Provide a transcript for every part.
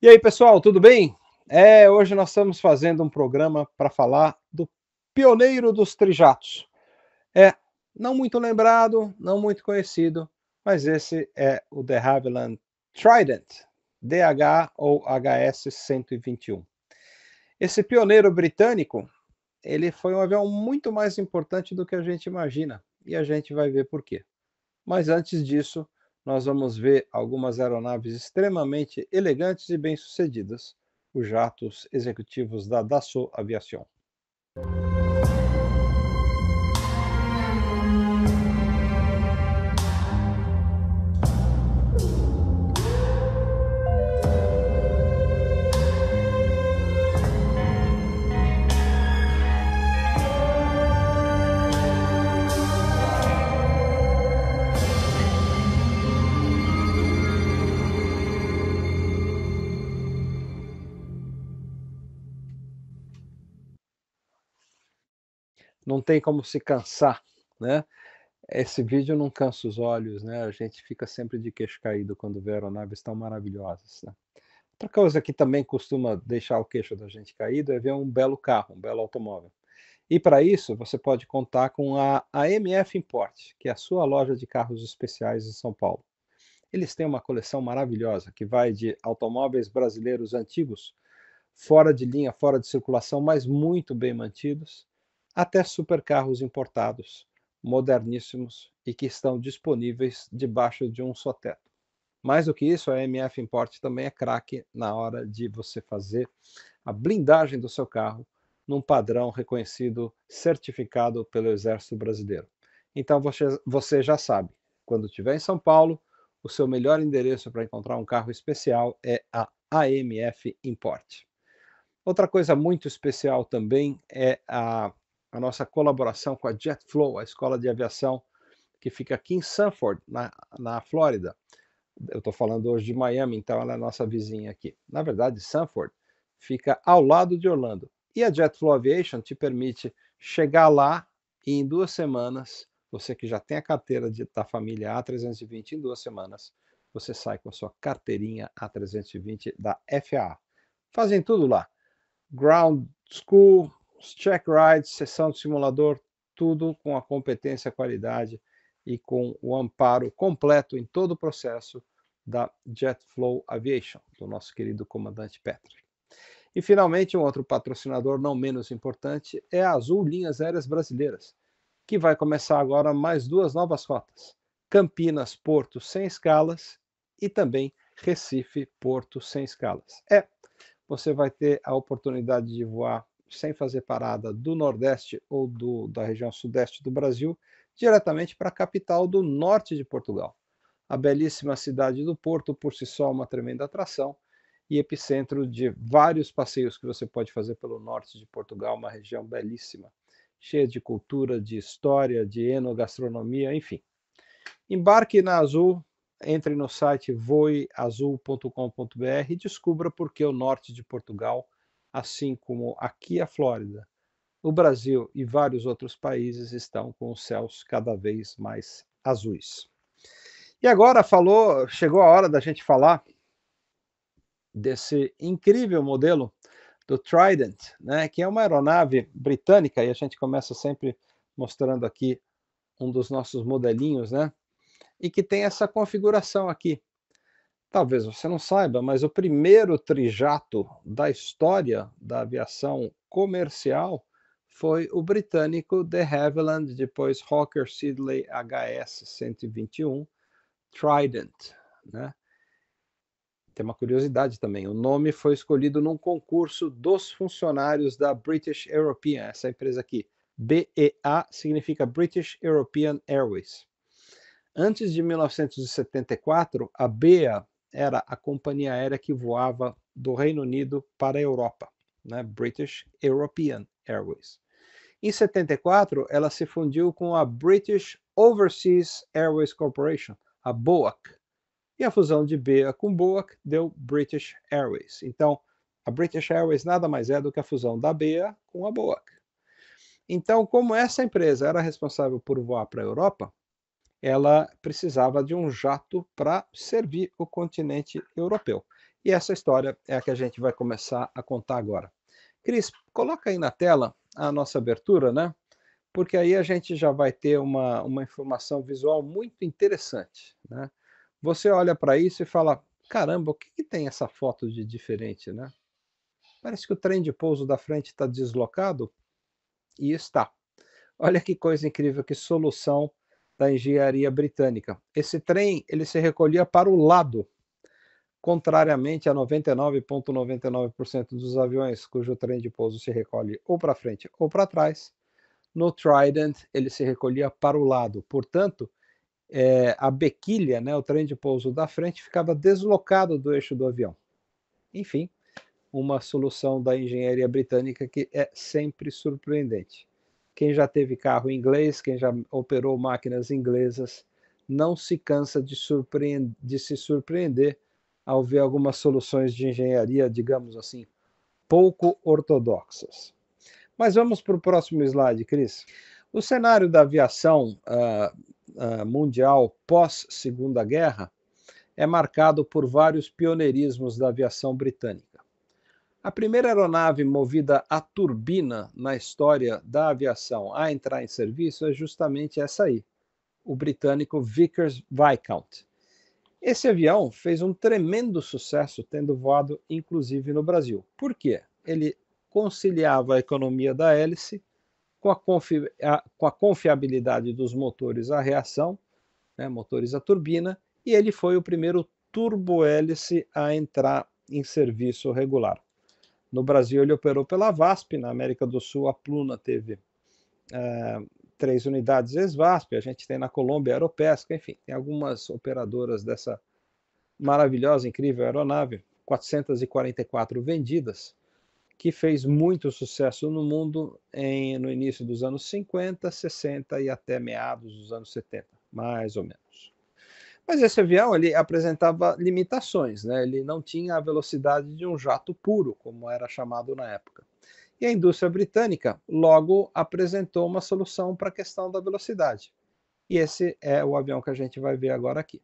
E aí, pessoal, tudo bem? Hoje nós estamos fazendo um programa para falar do pioneiro dos trijatos. Não muito lembrado, não muito conhecido, mas esse é o de Havilland Trident, DH ou HS-121. Esse pioneiro britânico, ele foi um avião muito mais importante do que a gente imagina, e a gente vai ver por quê. Mas antes disso, nós vamos ver algumas aeronaves extremamente elegantes e bem-sucedidas, os jatos executivos da Dassault Aviation. Não tem como se cansar, né? Esse vídeo não cansa os olhos, né? A gente fica sempre de queixo caído quando vê aeronaves tão maravilhosas, né? Outra coisa que também costuma deixar o queixo da gente caído é ver um belo carro, um belo automóvel. E para isso, você pode contar com a AMF Import, que é a sua loja de carros especiais em São Paulo. Eles têm uma coleção maravilhosa, que vai de automóveis brasileiros antigos, fora de linha, fora de circulação, mas muito bem mantidos, até supercarros importados, moderníssimos e que estão disponíveis debaixo de um só teto. Mais do que isso, a MF Import também é craque na hora de você fazer a blindagem do seu carro num padrão reconhecido, certificado pelo Exército Brasileiro. Então você já sabe, quando estiver em São Paulo, o seu melhor endereço para encontrar um carro especial é a AMF Import. Outra coisa muito especial também é a nossa colaboração com a JetFlow, a escola de aviação que fica aqui em Sanford, na Flórida. Eu estou falando hoje de Miami, então ela é nossa vizinha aqui. Na verdade, Sanford fica ao lado de Orlando. E a JetFlow Aviation te permite chegar lá e em 2 semanas, você que já tem a carteira da família A320, em 2 semanas, você sai com a sua carteirinha A320 da FAA. Fazem tudo lá. Ground School, check rides, sessão de simulador, tudo com a competência, a qualidade e com o amparo completo em todo o processo da JetFlow Aviation, do nosso querido comandante Patrick. E finalmente, um outro patrocinador não menos importante é a Azul Linhas Aéreas Brasileiras, que vai começar agora mais 2 novas rotas: Campinas, Porto sem escalas e também Recife, Porto sem escalas. Você vai ter a oportunidade de voar sem fazer parada do Nordeste ou da região Sudeste do Brasil, diretamente para a capital do Norte de Portugal. A belíssima cidade do Porto, por si só, uma tremenda atração e epicentro de vários passeios que você pode fazer pelo Norte de Portugal, uma região belíssima, cheia de cultura, de história, de enogastronomia, enfim. Embarque na Azul. Entre no site voeazul.com.br e descubra por que o norte de Portugal, assim como aqui a Flórida, o Brasil e vários outros países estão com os céus cada vez mais azuis. E agora chegou a hora da gente falar desse incrível modelo do Trident, né, que é uma aeronave britânica, e a gente começa sempre mostrando aqui um dos nossos modelinhos, né? E que tem essa configuração aqui. Talvez você não saiba, mas o primeiro trijato da história da aviação comercial foi o britânico de Havilland, depois Hawker Siddeley HS-121 Trident, né? Tem uma curiosidade também, o nome foi escolhido num concurso dos funcionários da British European, essa empresa aqui. BEA significa British European Airways. Antes de 1974, a BEA era a companhia aérea que voava do Reino Unido para a Europa, né? British European Airways. Em 74, ela se fundiu com a British Overseas Airways Corporation, a BOAC. E a fusão de BEA com BOAC deu British Airways. Então, a British Airways nada mais é do que a fusão da BEA com a BOAC. Então, como essa empresa era responsável por voar para a Europa, ela precisava de um jato para servir o continente europeu. E essa história é a que a gente vai começar a contar agora. Cris, coloca aí na tela a nossa abertura, né? Porque aí a gente já vai ter uma informação visual muito interessante, né? Você olha para isso e fala, caramba, o que, que tem essa foto de diferente, né? Parece que o trem de pouso da frente está deslocado, e está. Olha que coisa incrível, que solução da engenharia britânica. Esse trem, ele se recolhia para o lado, contrariamente a 99,99% dos aviões cujo trem de pouso se recolhe ou para frente ou para trás. No Trident, ele se recolhia para o lado. Portanto, a bequilha, né, o trem de pouso da frente, ficava deslocado do eixo do avião. Enfim, uma solução da engenharia britânica que é sempre surpreendente. Quem já teve carro inglês, quem já operou máquinas inglesas, não se cansa de se surpreender ao ver algumas soluções de engenharia, digamos assim, pouco ortodoxas. Mas vamos para o próximo slide, Cris. O cenário da aviação mundial pós-Segunda Guerra é marcado por vários pioneirismos da aviação britânica. A primeira aeronave movida a turbina na história da aviação a entrar em serviço é justamente essa aí, o britânico Vickers Viscount. Esse avião fez um tremendo sucesso, tendo voado inclusive no Brasil. Por quê? Ele conciliava a economia da hélice com a confiabilidade dos motores a reação, né, motores a turbina, e ele foi o primeiro turbohélice a entrar em serviço regular. No Brasil, ele operou pela VASP, na América do Sul, a Pluna teve 3 unidades ex-VASP, a gente tem na Colômbia a Aeropesca, enfim, tem algumas operadoras dessa maravilhosa, incrível aeronave, 444 vendidas, que fez muito sucesso no mundo no início dos anos 50, 60 e até meados dos anos 70, mais ou menos. Mas esse avião ele apresentava limitações, né? Ele não tinha a velocidade de um jato puro, como era chamado na época. E a indústria britânica logo apresentou uma solução para a questão da velocidade. E esse é o avião que a gente vai ver agora aqui.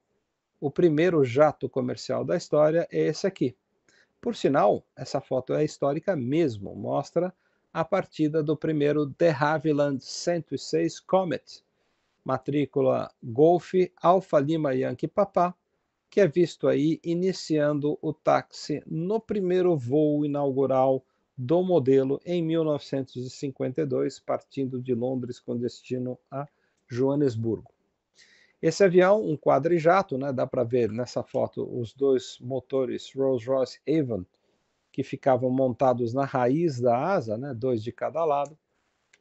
O primeiro jato comercial da história é esse aqui. Por sinal, essa foto é histórica mesmo, mostra a partida do primeiro de Havilland 106 Comet, matrícula Golf Alfa Lima Yankee Papá, que é visto aí iniciando o táxi no primeiro voo inaugural do modelo em 1952, partindo de Londres com destino a Joanesburgo. Esse avião, um quadrijato, né, dá para ver nessa foto os dois motores Rolls-Royce Avon, que ficavam montados na raiz da asa, né, 2 de cada lado,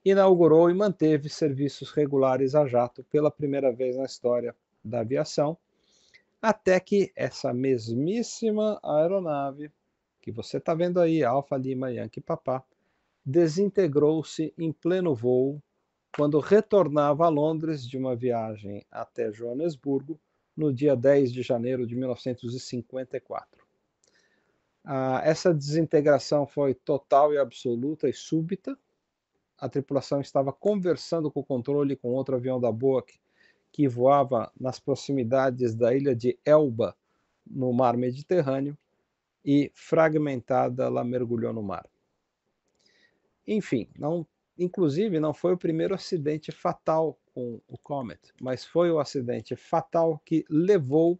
inaugurou e manteve serviços regulares a jato pela primeira vez na história da aviação, até que essa mesmíssima aeronave, que você está vendo aí, Alfa Lima Yankee Papá, desintegrou-se em pleno voo quando retornava a Londres de uma viagem até Joanesburgo no dia 10 de janeiro de 1954. Essa desintegração foi total e absoluta e súbita. A tripulação estava conversando com o controle com outro avião da Boeing que voava nas proximidades da ilha de Elba, no mar Mediterrâneo, e fragmentada ela mergulhou no mar. Enfim, inclusive não foi o primeiro acidente fatal com o Comet, mas foi o acidente fatal que levou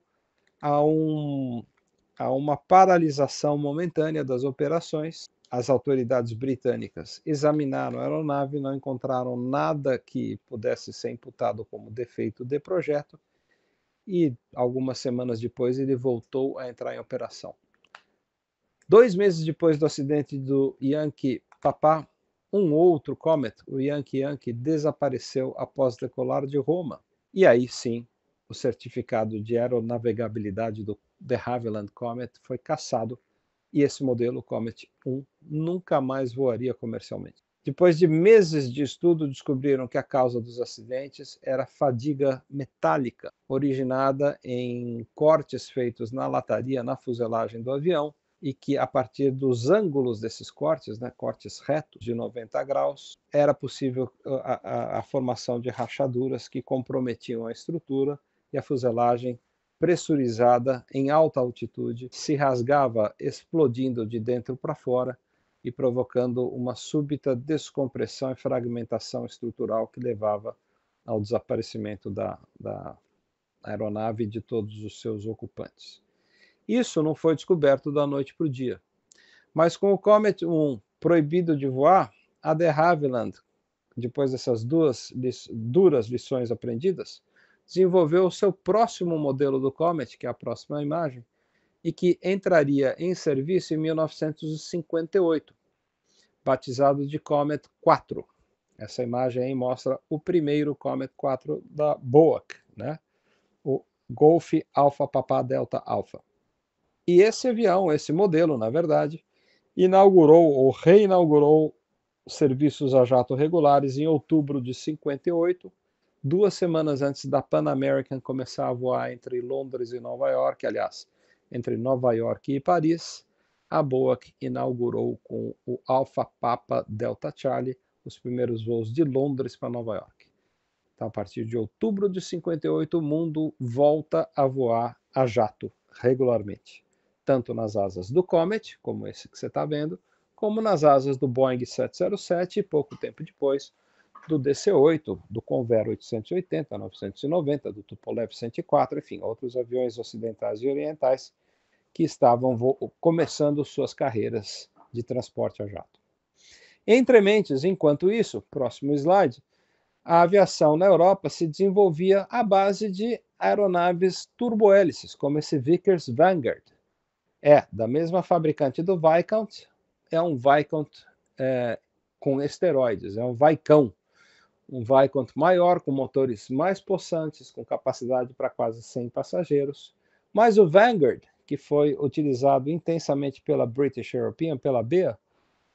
a uma paralisação momentânea das operações. As autoridades britânicas examinaram a aeronave e não encontraram nada que pudesse ser imputado como defeito de projeto, e algumas semanas depois ele voltou a entrar em operação. 2 meses depois do acidente do Yankee Papá, um outro Comet, o Yankee Yankee, desapareceu após decolar de Roma. E aí sim, o certificado de aeronavegabilidade do de Havilland Comet foi cassado, e esse modelo, Comet 1, nunca mais voaria comercialmente. Depois de meses de estudo, descobriram que a causa dos acidentes era fadiga metálica, originada em cortes feitos na lataria, na fuselagem do avião, e que a partir dos ângulos desses cortes, né, cortes retos de 90 graus, era possível a formação de rachaduras que comprometiam a estrutura e a fuselagem pressurizada em alta altitude se rasgava explodindo de dentro para fora e provocando uma súbita descompressão e fragmentação estrutural que levava ao desaparecimento da aeronave e de todos os seus ocupantes. Isso não foi descoberto da noite para o dia. Mas com o Comet 1 proibido de voar, a de Havilland, depois dessas duras lições aprendidas, desenvolveu o seu próximo modelo do Comet, que é a próxima imagem, e que entraria em serviço em 1958, batizado de Comet 4. Essa imagem aí mostra o primeiro Comet 4 da Boeing, né? O Golf Alpha Papa Delta Alpha. E esse avião, esse modelo, na verdade, inaugurou ou reinaugurou serviços a jato regulares em outubro de 58, 2 semanas antes da Pan American começar a voar entre Londres e Nova York, aliás, entre Nova York e Paris. A Boeing inaugurou com o Alpha Papa Delta Charlie os primeiros voos de Londres para Nova York. Então, a partir de outubro de 58, o mundo volta a voar a jato regularmente, tanto nas asas do Comet, como esse que você está vendo, como nas asas do Boeing 707 e pouco tempo depois do DC-8, do Convair 880, 990, do Tupolev 104, enfim, outros aviões ocidentais e orientais que estavam começando suas carreiras de transporte a jato. Entre mentes, enquanto isso, próximo slide, a aviação na Europa se desenvolvia à base de aeronaves turbohélices, como esse Vickers Vanguard. É da mesma fabricante do Viscount, é um Viscount com esteroides, é um Vicão. Um Viscount maior, com motores mais possantes, com capacidade para quase 100 passageiros. Mas o Vanguard, que foi utilizado intensamente pela British European, pela BA,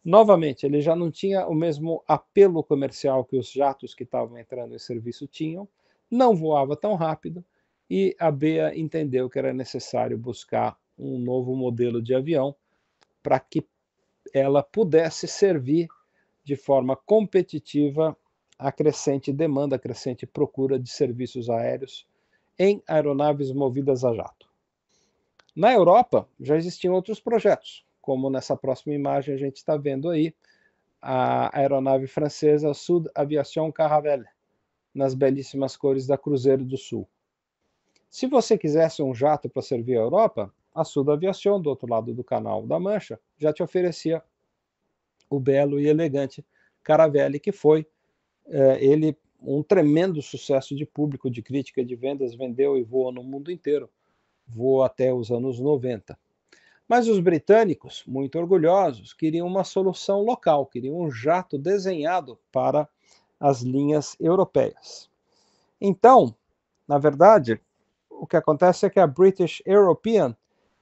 novamente, ele já não tinha o mesmo apelo comercial que os jatos que estavam entrando em serviço tinham, não voava tão rápido, e a BA entendeu que era necessário buscar um novo modelo de avião para que ela pudesse servir de forma competitiva a crescente demanda, a crescente procura de serviços aéreos em aeronaves movidas a jato. Na Europa, já existiam outros projetos, como nessa próxima imagem a gente está vendo aí, a aeronave francesa Sud Aviation Caravelle, nas belíssimas cores da Cruzeiro do Sul. Se você quisesse um jato para servir a Europa, a Sud Aviation, do outro lado do Canal da Mancha, já te oferecia o belo e elegante Caravelle, que foi ele um tremendo sucesso de público, de crítica, de vendas, vendeu e voou no mundo inteiro, voou até os anos 90. Mas os britânicos, muito orgulhosos, queriam uma solução local, queriam um jato desenhado para as linhas europeias. Então, na verdade, o que acontece é que a British European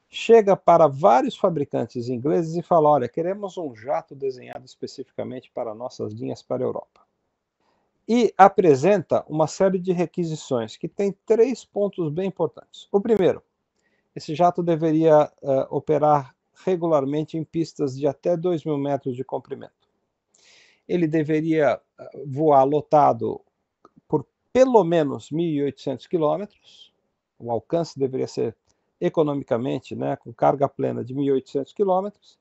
chega para vários fabricantes ingleses e fala: olha, queremos um jato desenhado especificamente para nossas linhas para a Europa. E apresenta uma série de requisições que tem 3 pontos bem importantes. O primeiro, esse jato deveria operar regularmente em pistas de até 2.000 metros de comprimento. Ele deveria voar lotado por pelo menos 1.800 quilômetros. O alcance deveria ser economicamente, né, com carga plena de 1.800 quilômetros.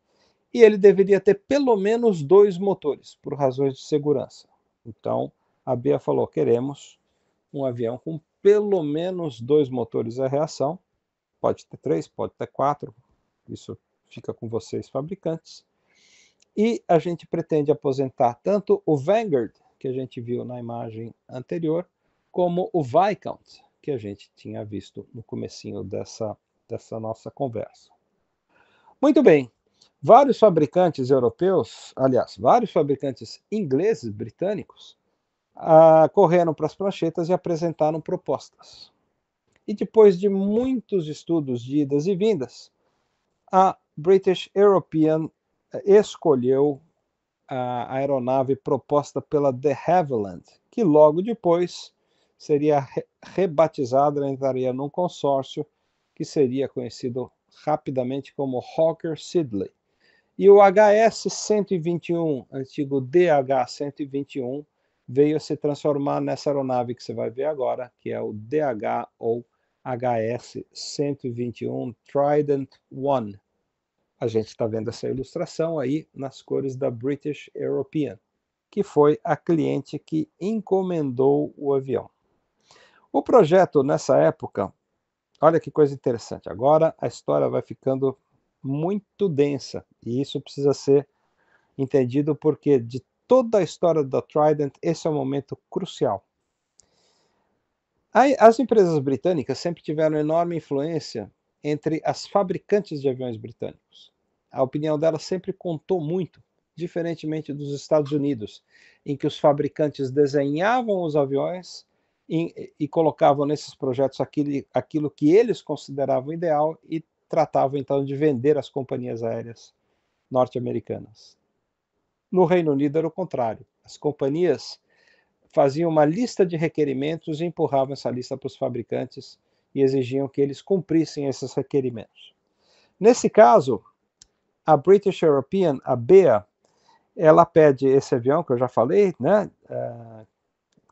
E ele deveria ter pelo menos 2 motores, por razões de segurança. Então, a BA falou: queremos um avião com pelo menos 2 motores a reação. Pode ter 3, pode ter 4, isso fica com vocês, fabricantes. E a gente pretende aposentar tanto o Vanguard, que a gente viu na imagem anterior, como o Viscount, que a gente tinha visto no comecinho dessa nossa conversa. Muito bem, vários fabricantes europeus, aliás, vários fabricantes ingleses, britânicos, correram para as pranchetas e apresentaram propostas. E depois de muitos estudos de idas e vindas, a British European escolheu a aeronave proposta pela de Havilland, que logo depois seria rebatizada, entraria num consórcio que seria conhecido rapidamente como Hawker Siddeley. E o HS-121, antigo DH-121, veio a se transformar nessa aeronave que você vai ver agora, que é o DH ou HS-121 Trident I. A gente está vendo essa ilustração aí nas cores da British European, que foi a cliente que encomendou o avião. O projeto, nessa época, olha que coisa interessante, agora a história vai ficando muito densa, e isso precisa ser entendido porque de toda a história da Trident, esse é um momento crucial. As empresas britânicas sempre tiveram enorme influência entre as fabricantes de aviões britânicos. A opinião delas sempre contou muito, diferentemente dos Estados Unidos, em que os fabricantes desenhavam os aviões e colocavam nesses projetos aquilo que eles consideravam ideal e tratavam então de vender às companhias aéreas norte-americanas. No Reino Unido era o contrário. As companhias faziam uma lista de requerimentos e empurravam essa lista para os fabricantes e exigiam que eles cumprissem esses requerimentos. Nesse caso, a British European, a BEA, ela pede esse avião que eu já falei, né,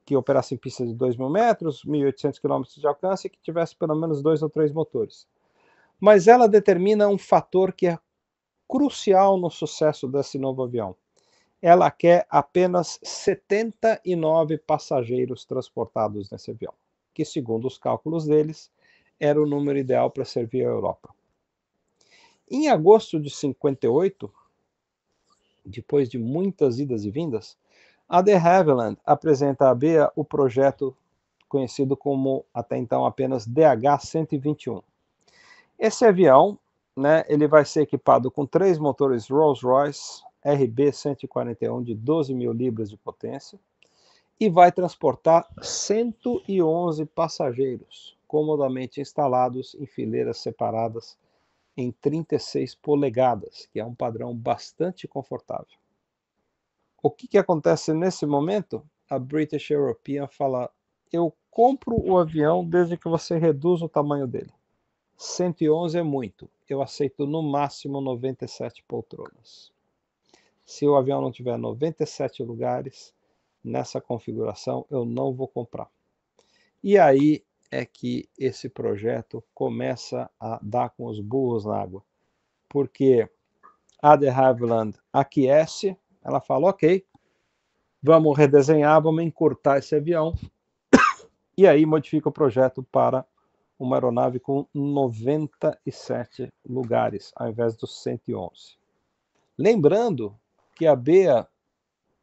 que operasse em pista de 2.000 metros, 1.800 km de alcance e que tivesse pelo menos 2 ou 3 motores. Mas ela determina um fator que é crucial no sucesso desse novo avião. Ela quer apenas 79 passageiros transportados nesse avião, que, segundo os cálculos deles, era o número ideal para servir a Europa. Em agosto de 58, depois de muitas idas e vindas, a de Havilland apresenta à BEA o projeto conhecido como, até então, apenas DH-121. Esse avião, né, ele vai ser equipado com 3 motores Rolls-Royce RB-141 de 12.000 libras de potência e vai transportar 111 passageiros, comodamente instalados em fileiras separadas em 36 polegadas, que é um padrão bastante confortável. O que acontece nesse momento? A British European fala: eu compro o avião desde que você reduza o tamanho dele. 111 é muito, eu aceito no máximo 97 poltronas. Se o avião não tiver 97 lugares nessa configuração, eu não vou comprar. E aí é que esse projeto começa a dar com os burros na água, porque a de Havilland aquece, ela fala: ok, vamos redesenhar, vamos encurtar esse avião, e aí modifica o projeto para uma aeronave com 97 lugares, ao invés dos 111. Lembrando que a BEA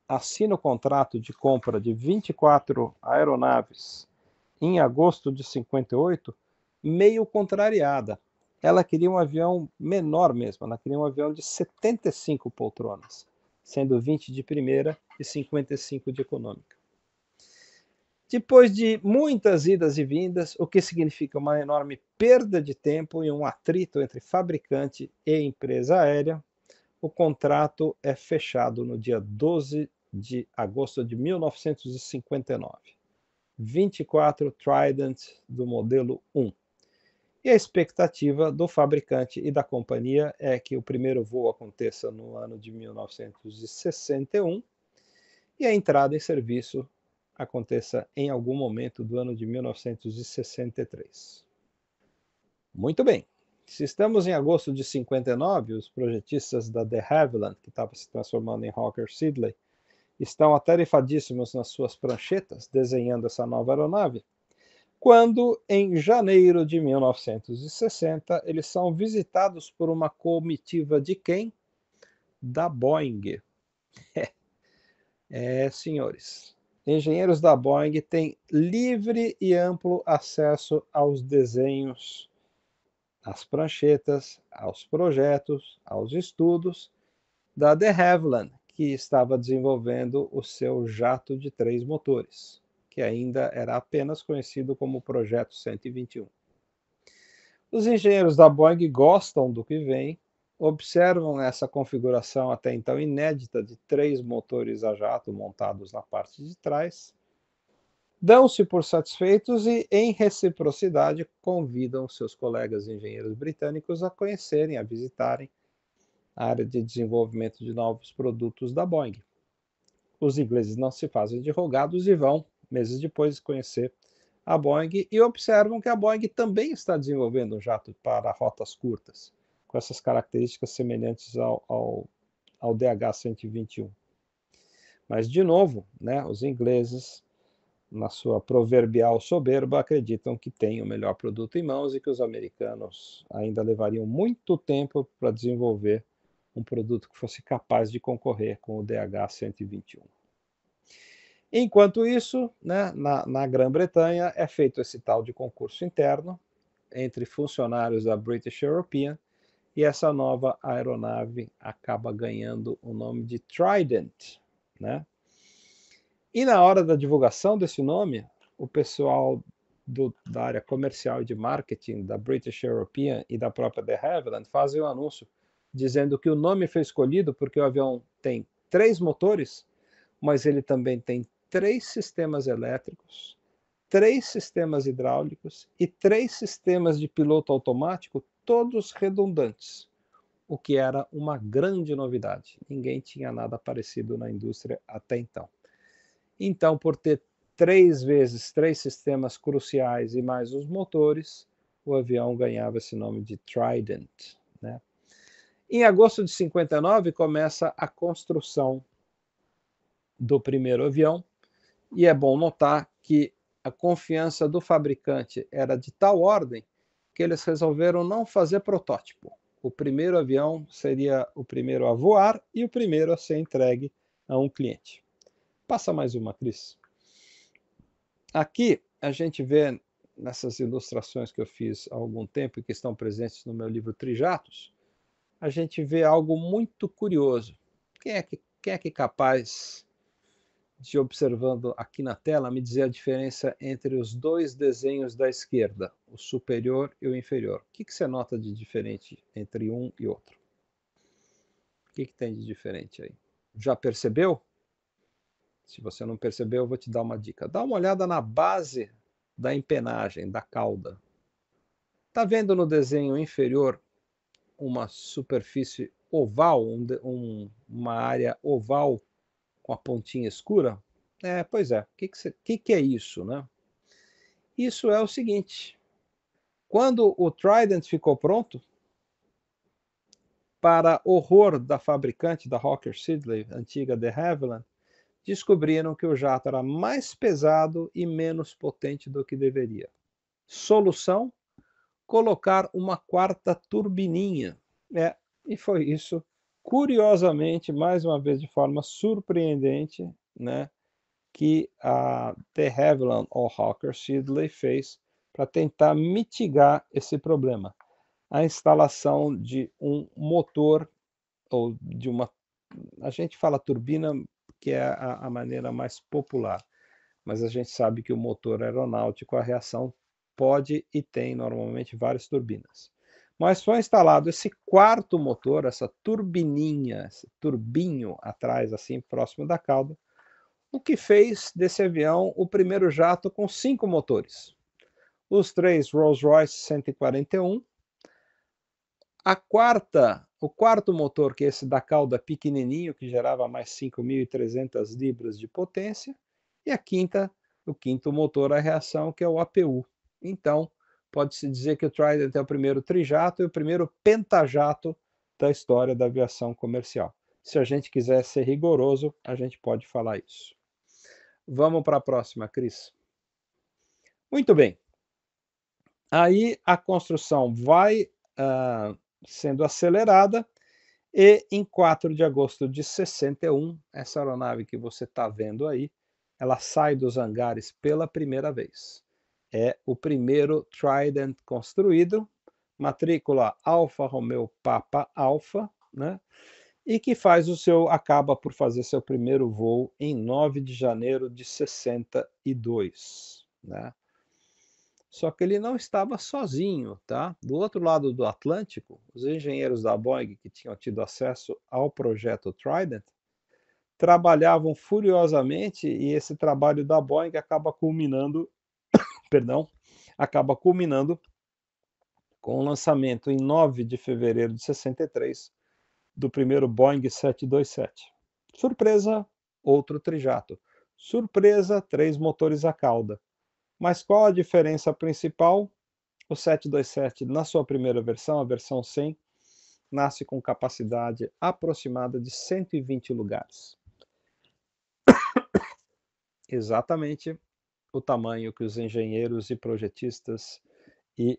assina o contrato de compra de 24 aeronaves em agosto de 58, meio contrariada. Ela queria um avião menor mesmo, ela queria um avião de 75 poltronas, sendo 20 de primeira e 55 de econômica. Depois de muitas idas e vindas, o que significa uma enorme perda de tempo e um atrito entre fabricante e empresa aérea, o contrato é fechado no dia 12 de agosto de 1959. 24 Trident do modelo 1. E a expectativa do fabricante e da companhia é que o primeiro voo aconteça no ano de 1961 e a entrada em serviço aconteça em algum momento do ano de 1963. Muito bem. Se estamos em agosto de 59, os projetistas da de Havilland, que estava se transformando em Hawker Siddeley, estão atarefadíssimos nas suas pranchetas, desenhando essa nova aeronave, quando, em janeiro de 1960, eles são visitados por uma comitiva de quem? Da Boeing. Senhores, engenheiros da Boeing têm livre e amplo acesso aos desenhos, às pranchetas, aos projetos, aos estudos da de Havilland, que estava desenvolvendo o seu jato de 3 motores, que ainda era apenas conhecido como Projeto 121. Os engenheiros da Boeing gostam do que vem, observam essa configuração até então inédita de 3 motores a jato montados na parte de trás dão-se por satisfeitos e, em reciprocidade, convidam seus colegas engenheiros britânicos a conhecerem, a visitarem a área de desenvolvimento de novos produtos da Boeing. Os ingleses não se fazem de rogados e vão, meses depois, conhecer a Boeing e observam que a Boeing também está desenvolvendo um jato para rotas curtas, com essas características semelhantes ao DH-121. Mas, de novo, né, os ingleses, na sua proverbial soberba, acreditam que têm o melhor produto em mãos e que os americanos ainda levariam muito tempo para desenvolver um produto que fosse capaz de concorrer com o DH-121. Enquanto isso, né, na Grã-Bretanha é feito esse tal de concurso interno entre funcionários da British European e essa nova aeronave acaba ganhando o nome de Trident, né? E na hora da divulgação desse nome, o pessoal da área comercial e de marketing da British European e da própria de Havilland fazem um anúncio dizendo que o nome foi escolhido porque o avião tem 3 motores, mas ele também tem 3 sistemas elétricos, 3 sistemas hidráulicos e 3 sistemas de piloto automático, todos redundantes, o que era uma grande novidade. Ninguém tinha nada parecido na indústria até então. Então, por ter 3 vezes 3 sistemas cruciais e mais os motores, o avião ganhava esse nome de Trident, né? Em agosto de 59 começa a construção do primeiro avião, e é bom notar que a confiança do fabricante era de tal ordem que eles resolveram não fazer protótipo. O primeiro avião seria o primeiro a voar e o primeiro a ser entregue a um cliente. Passa mais uma, Cris. Aqui a gente vê, nessas ilustrações que eu fiz há algum tempo e que estão presentes no meu livro Trijatos, a gente vê algo muito curioso. Quem é que é capaz de, observando aqui na tela, me dizer a diferença entre os 2 desenhos da esquerda, o superior e o inferior? O que você nota de diferente entre um e outro? O que tem de diferente aí? Já percebeu? Se você não percebeu, eu vou te dar uma dica. Dá uma olhada na base da empenagem, da cauda. Está vendo no desenho inferior uma superfície oval, uma área oval com a pontinha escura? Pois é. O que é isso, né? Isso é o seguinte: quando o Trident ficou pronto, para horror da fabricante da Hawker Siddeley, antiga de Havilland, descobriram que o jato era mais pesado e menos potente do que deveria. Solução: colocar uma quarta turbininha. E foi isso, curiosamente, mais uma vez de forma surpreendente, né, que a de Havilland ou Hawker Siddeley fez para tentar mitigar esse problema. A instalação de um motor, ou de uma, a gente fala turbina, que é a maneira mais popular, mas a gente sabe que o motor aeronáutico, a reação pode e tem normalmente várias turbinas. Mas foi instalado esse quarto motor, essa turbininha, esse turbinho atrás, assim, próximo da cauda, o que fez desse avião o primeiro jato com 5 motores. Os 3 Rolls-Royce 141, o quarto motor, que é esse da cauda pequenininho, que gerava mais 5.300 libras de potência, e o quinto motor a reação, que é o APU. Então, pode-se dizer que o Trident é o primeiro trijato e o primeiro pentajato da história da aviação comercial. Se a gente quiser ser rigoroso, a gente pode falar isso. Vamos para a próxima, Cris. Muito bem. Aí a construção vai sendo acelerada e em 4 de agosto de 61, essa aeronave que você está vendo aí, ela sai dos hangares pela primeira vez. É o primeiro Trident construído, matrícula Alfa Romeo Papa Alfa, né? E que acaba por fazer seu primeiro voo em 9 de janeiro de 62, né? Só que ele não estava sozinho, tá? Do outro lado do Atlântico, os engenheiros da Boeing, que tinham tido acesso ao projeto Trident, trabalhavam furiosamente e esse trabalho da Boeing acaba culminando, perdão, acaba culminando com o lançamento em 9 de fevereiro de 63 do primeiro Boeing 727. Surpresa, outro trijato. Surpresa, 3 motores a cauda. Mas qual a diferença principal? O 727, na sua primeira versão, a versão 100, nasce com capacidade aproximada de 120 lugares. Exatamente o tamanho que os engenheiros e projetistas e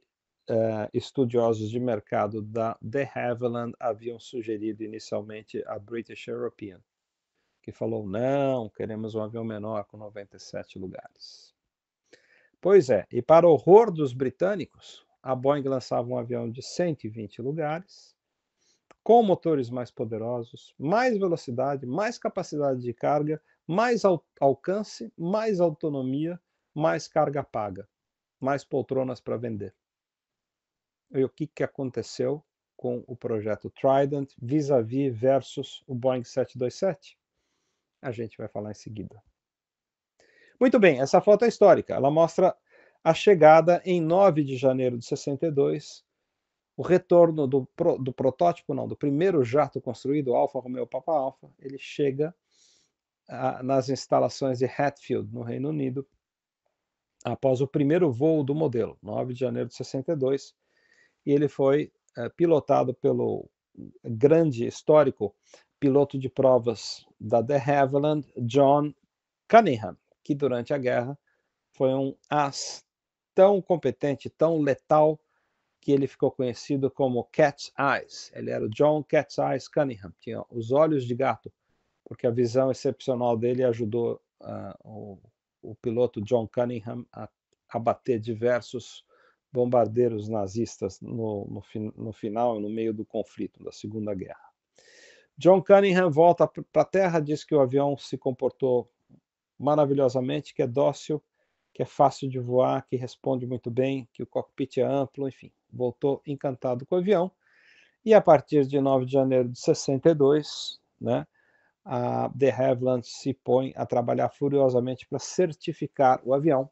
estudiosos de mercado da de Havilland haviam sugerido inicialmente a British European, que falou, não, queremos um avião menor com 97 lugares. Pois é, e para o horror dos britânicos, a Boeing lançava um avião de 120 lugares, com motores mais poderosos, mais velocidade, mais capacidade de carga, mais alcance, mais autonomia, mais carga paga, mais poltronas para vender. E o que aconteceu com o projeto Trident vis-à-vis versus o Boeing 727? A gente vai falar em seguida. Muito bem, essa foto é histórica. Ela mostra a chegada em 9 de janeiro de 62, o retorno do protótipo, não, do primeiro jato construído, Alfa Romeo Papa Alfa. Ele chega nas instalações de Hatfield, no Reino Unido, após o primeiro voo do modelo, 9 de janeiro de 62, e ele foi pilotado pelo grande histórico piloto de provas da de Havilland, John Cunningham, que durante a guerra foi um as tão competente, tão letal, que ele ficou conhecido como Cat's Eyes. Ele era o John Cat's Eyes Cunningham, tinha os olhos de gato, porque a visão excepcional dele ajudou o piloto John Cunningham a abater diversos bombardeiros nazistas no final, no meio do conflito da Segunda Guerra. John Cunningham volta para a Terra, diz que o avião se comportou maravilhosamente, que é dócil, que é fácil de voar, que responde muito bem, que o cockpit é amplo, enfim, voltou encantado com o avião. E a partir de 9 de janeiro de 62, né, a de Havilland se põe a trabalhar furiosamente para certificar o avião,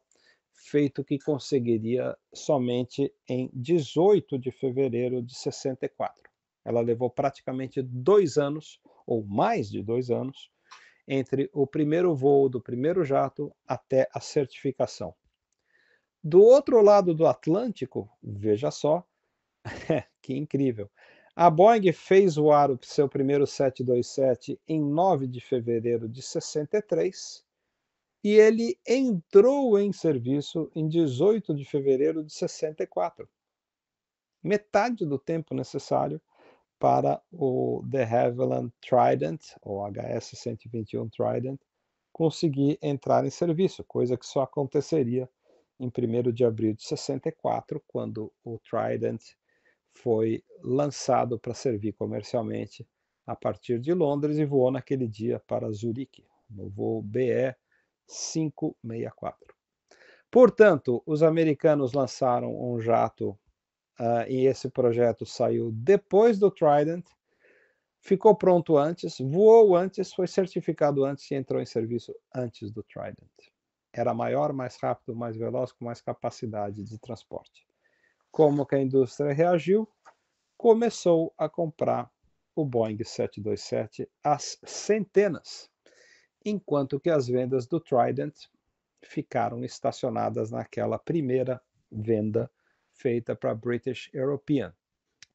feito que conseguiria somente em 18 de fevereiro de 64. Ela levou praticamente 2 anos, ou mais de 2 anos, entre o primeiro voo do primeiro jato até a certificação. Do outro lado do Atlântico, veja só, que incrível, a Boeing fez voar o seu primeiro 727 em 9 de fevereiro de 63 e ele entrou em serviço em 18 de fevereiro de 64. Metade do tempo necessário para o de Havilland Trident, ou HS-121 Trident, conseguir entrar em serviço, coisa que só aconteceria em 1º de abril de 64, quando o Trident foi lançado para servir comercialmente a partir de Londres e voou naquele dia para Zurique, no voo BE 564. Portanto, os americanos lançaram um jato e esse projeto saiu depois do Trident, ficou pronto antes, voou antes, foi certificado antes e entrou em serviço antes do Trident. Era maior, mais rápido, mais veloz, com mais capacidade de transporte. Como que a indústria reagiu? Começou a comprar o Boeing 727 às centenas, enquanto que as vendas do Trident ficaram estacionadas naquela primeira venda feita para a British European.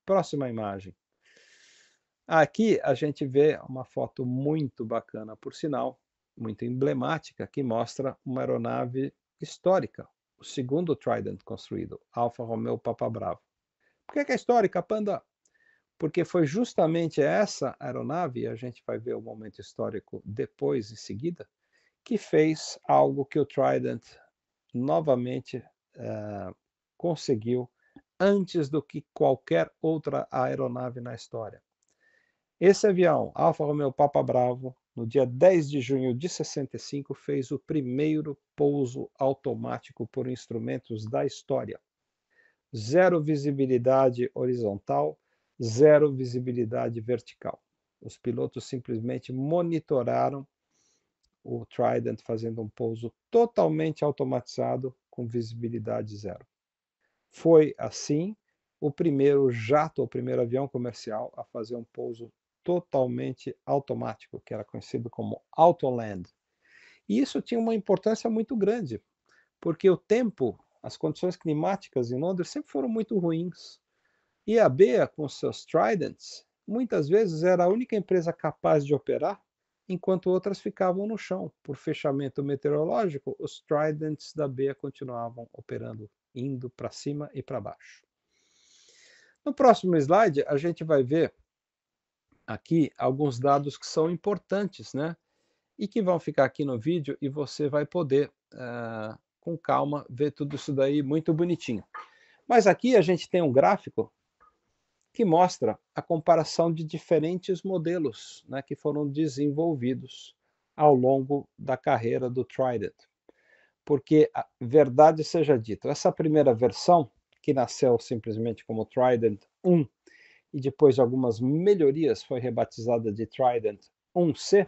Próxima imagem. Aqui a gente vê uma foto muito bacana, por sinal, muito emblemática, que mostra uma aeronave histórica, o segundo Trident construído, Alfa Romeo Papa Bravo. Por que é histórica, Panda? Porque foi justamente essa aeronave, e a gente vai ver o momento histórico depois, em seguida, que fez algo que o Trident novamente conseguiu antes do que qualquer outra aeronave na história. Esse avião, Alfa Romeo Papa Bravo, no dia 10 de junho de 65, fez o primeiro pouso automático por instrumentos da história. Zero visibilidade horizontal, zero visibilidade vertical. Os pilotos simplesmente monitoraram o Trident fazendo um pouso totalmente automatizado com visibilidade zero. Foi, assim, o primeiro jato, o primeiro avião comercial a fazer um pouso totalmente automático, que era conhecido como Autoland. E isso tinha uma importância muito grande, porque o tempo, as condições climáticas em Londres sempre foram muito ruins. E a BEA, com seus Tridents, muitas vezes era a única empresa capaz de operar, enquanto outras ficavam no chão. Por fechamento meteorológico, os Tridents da BEA continuavam operando, indo para cima e para baixo. No próximo slide, a gente vai ver aqui alguns dados que são importantes, né? E que vão ficar aqui no vídeo e você vai poder, com calma, ver tudo isso daí muito bonitinho. Mas aqui a gente tem um gráfico que mostra a comparação de diferentes modelos, né, que foram desenvolvidos ao longo da carreira do Trident. Porque, a verdade seja dita, essa primeira versão, que nasceu simplesmente como Trident 1, e depois de algumas melhorias foi rebatizada de Trident 1C,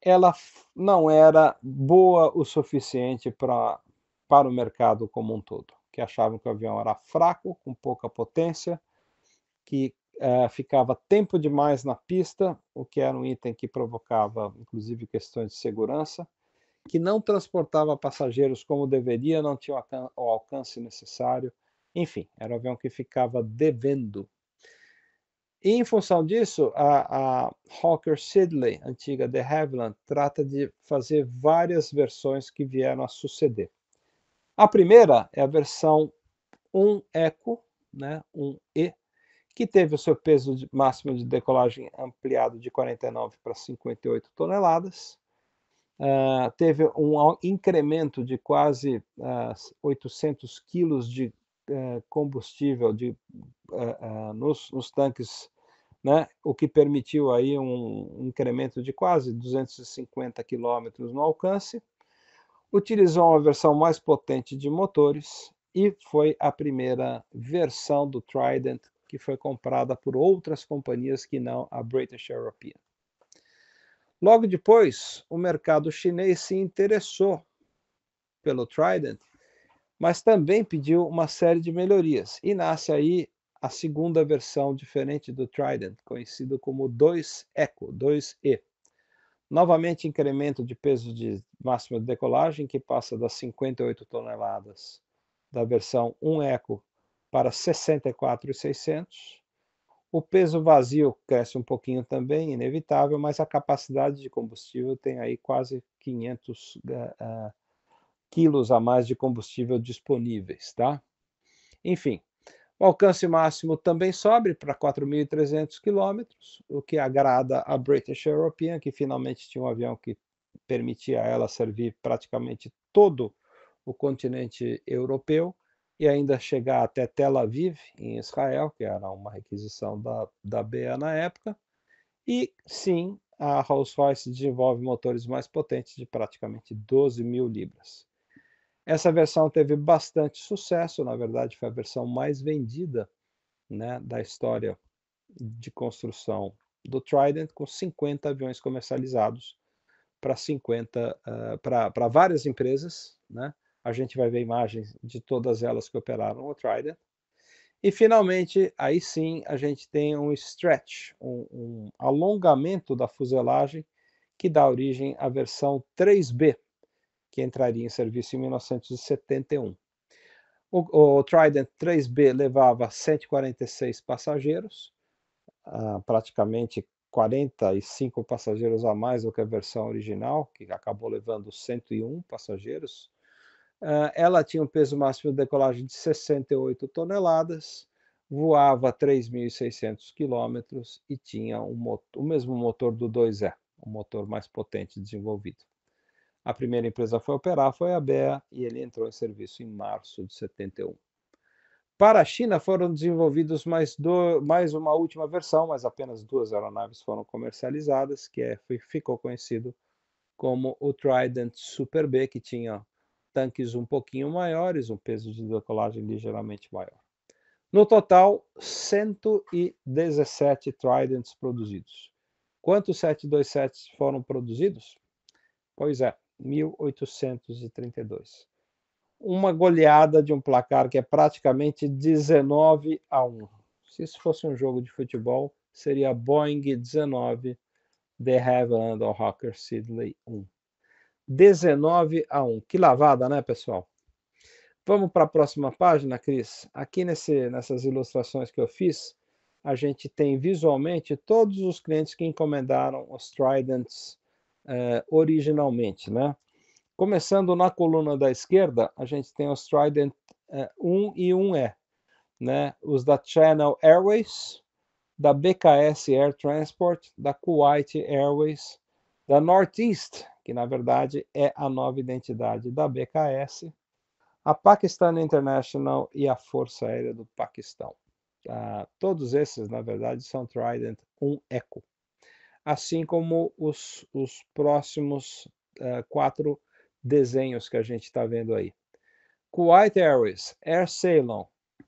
ela não era boa o suficiente para o mercado como um todo, que achavam que o avião era fraco, com pouca potência, que ficava tempo demais na pista, o que era um item que provocava, inclusive, questões de segurança, que não transportava passageiros como deveria, não tinha o alcance necessário, enfim, era um avião que ficava devendo. E, em função disso, a Hawker Siddeley, antiga de Havilland, trata de fazer várias versões que vieram a suceder. A primeira é a versão 1 Eco, né, 1E, que teve o seu peso máximo de decolagem ampliado de 49 para 58 toneladas, teve um incremento de quase 800 quilos de combustível nos tanques, né, o que permitiu aí um incremento de quase 250 quilômetros no alcance. Utilizou uma versão mais potente de motores e foi a primeira versão do Trident que foi comprada por outras companhias que não a British European. Logo depois, o mercado chinês se interessou pelo Trident, mas também pediu uma série de melhorias. E nasce aí a segunda versão diferente do Trident, conhecido como 2 Eco, 2E. Novamente, incremento de peso de máxima de decolagem, que passa das 58 toneladas da versão 1 Eco para 64.600. O peso vazio cresce um pouquinho também, inevitável, mas a capacidade de combustível tem aí quase 500 quilos a mais de combustível disponíveis, tá? Enfim, o alcance máximo também sobe para 4.300 quilômetros, o que agrada a British European, que finalmente tinha um avião que permitia a ela servir praticamente todo o continente europeu e ainda chegar até Tel Aviv, em Israel, que era uma requisição da BEA na época. E sim, a Rolls-Royce desenvolve motores mais potentes de praticamente 12.000 libras. Essa versão teve bastante sucesso, na verdade foi a versão mais vendida, né, da história de construção do Trident, com 50 aviões comercializados para várias empresas, né? A gente vai ver imagens de todas elas que operaram o Trident. E finalmente, aí sim, a gente tem um stretch, um alongamento da fuselagem que dá origem à versão 3B, que entraria em serviço em 1971. O Trident 3B levava 146 passageiros, praticamente 45 passageiros a mais do que a versão original, que acabou levando 101 passageiros. Ela tinha um peso máximo de decolagem de 68 toneladas, voava 3.600 quilômetros e tinha o mesmo motor do 2E, um motor mais potente desenvolvido. A primeira empresa a operar foi a BEA e ele entrou em serviço em março de 71. Para a China foram desenvolvidos mais uma última versão, mas apenas 2 aeronaves foram comercializadas, que ficou conhecido como o Trident Super B, que tinha tanques um pouquinho maiores, um peso de decolagem ligeiramente maior. No total, 117 Tridents produzidos. Quantos 727 foram produzidos? Pois é, 1832. Uma goleada de um placar que é praticamente 19-1. Se isso fosse um jogo de futebol, seria Boeing 19, de Havilland Hawker Siddeley 1. 19-1. Que lavada, né, pessoal? Vamos para a próxima página, Cris. Aqui nessas ilustrações que eu fiz, a gente tem visualmente todos os clientes que encomendaram os Tridents originalmente, né? Começando na coluna da esquerda, a gente tem os Trident 1 e 1E, né? Os da Channel Airways, da BKS Air Transport, da Kuwait Airways, da Northeast, que na verdade é a nova identidade da BKS, a Pakistan International e a Força Aérea do Paquistão. Todos esses, na verdade, são Trident 1 Echo, assim como os próximos 4 desenhos que a gente está vendo aí. Kuwait Airways, Air Ceylon,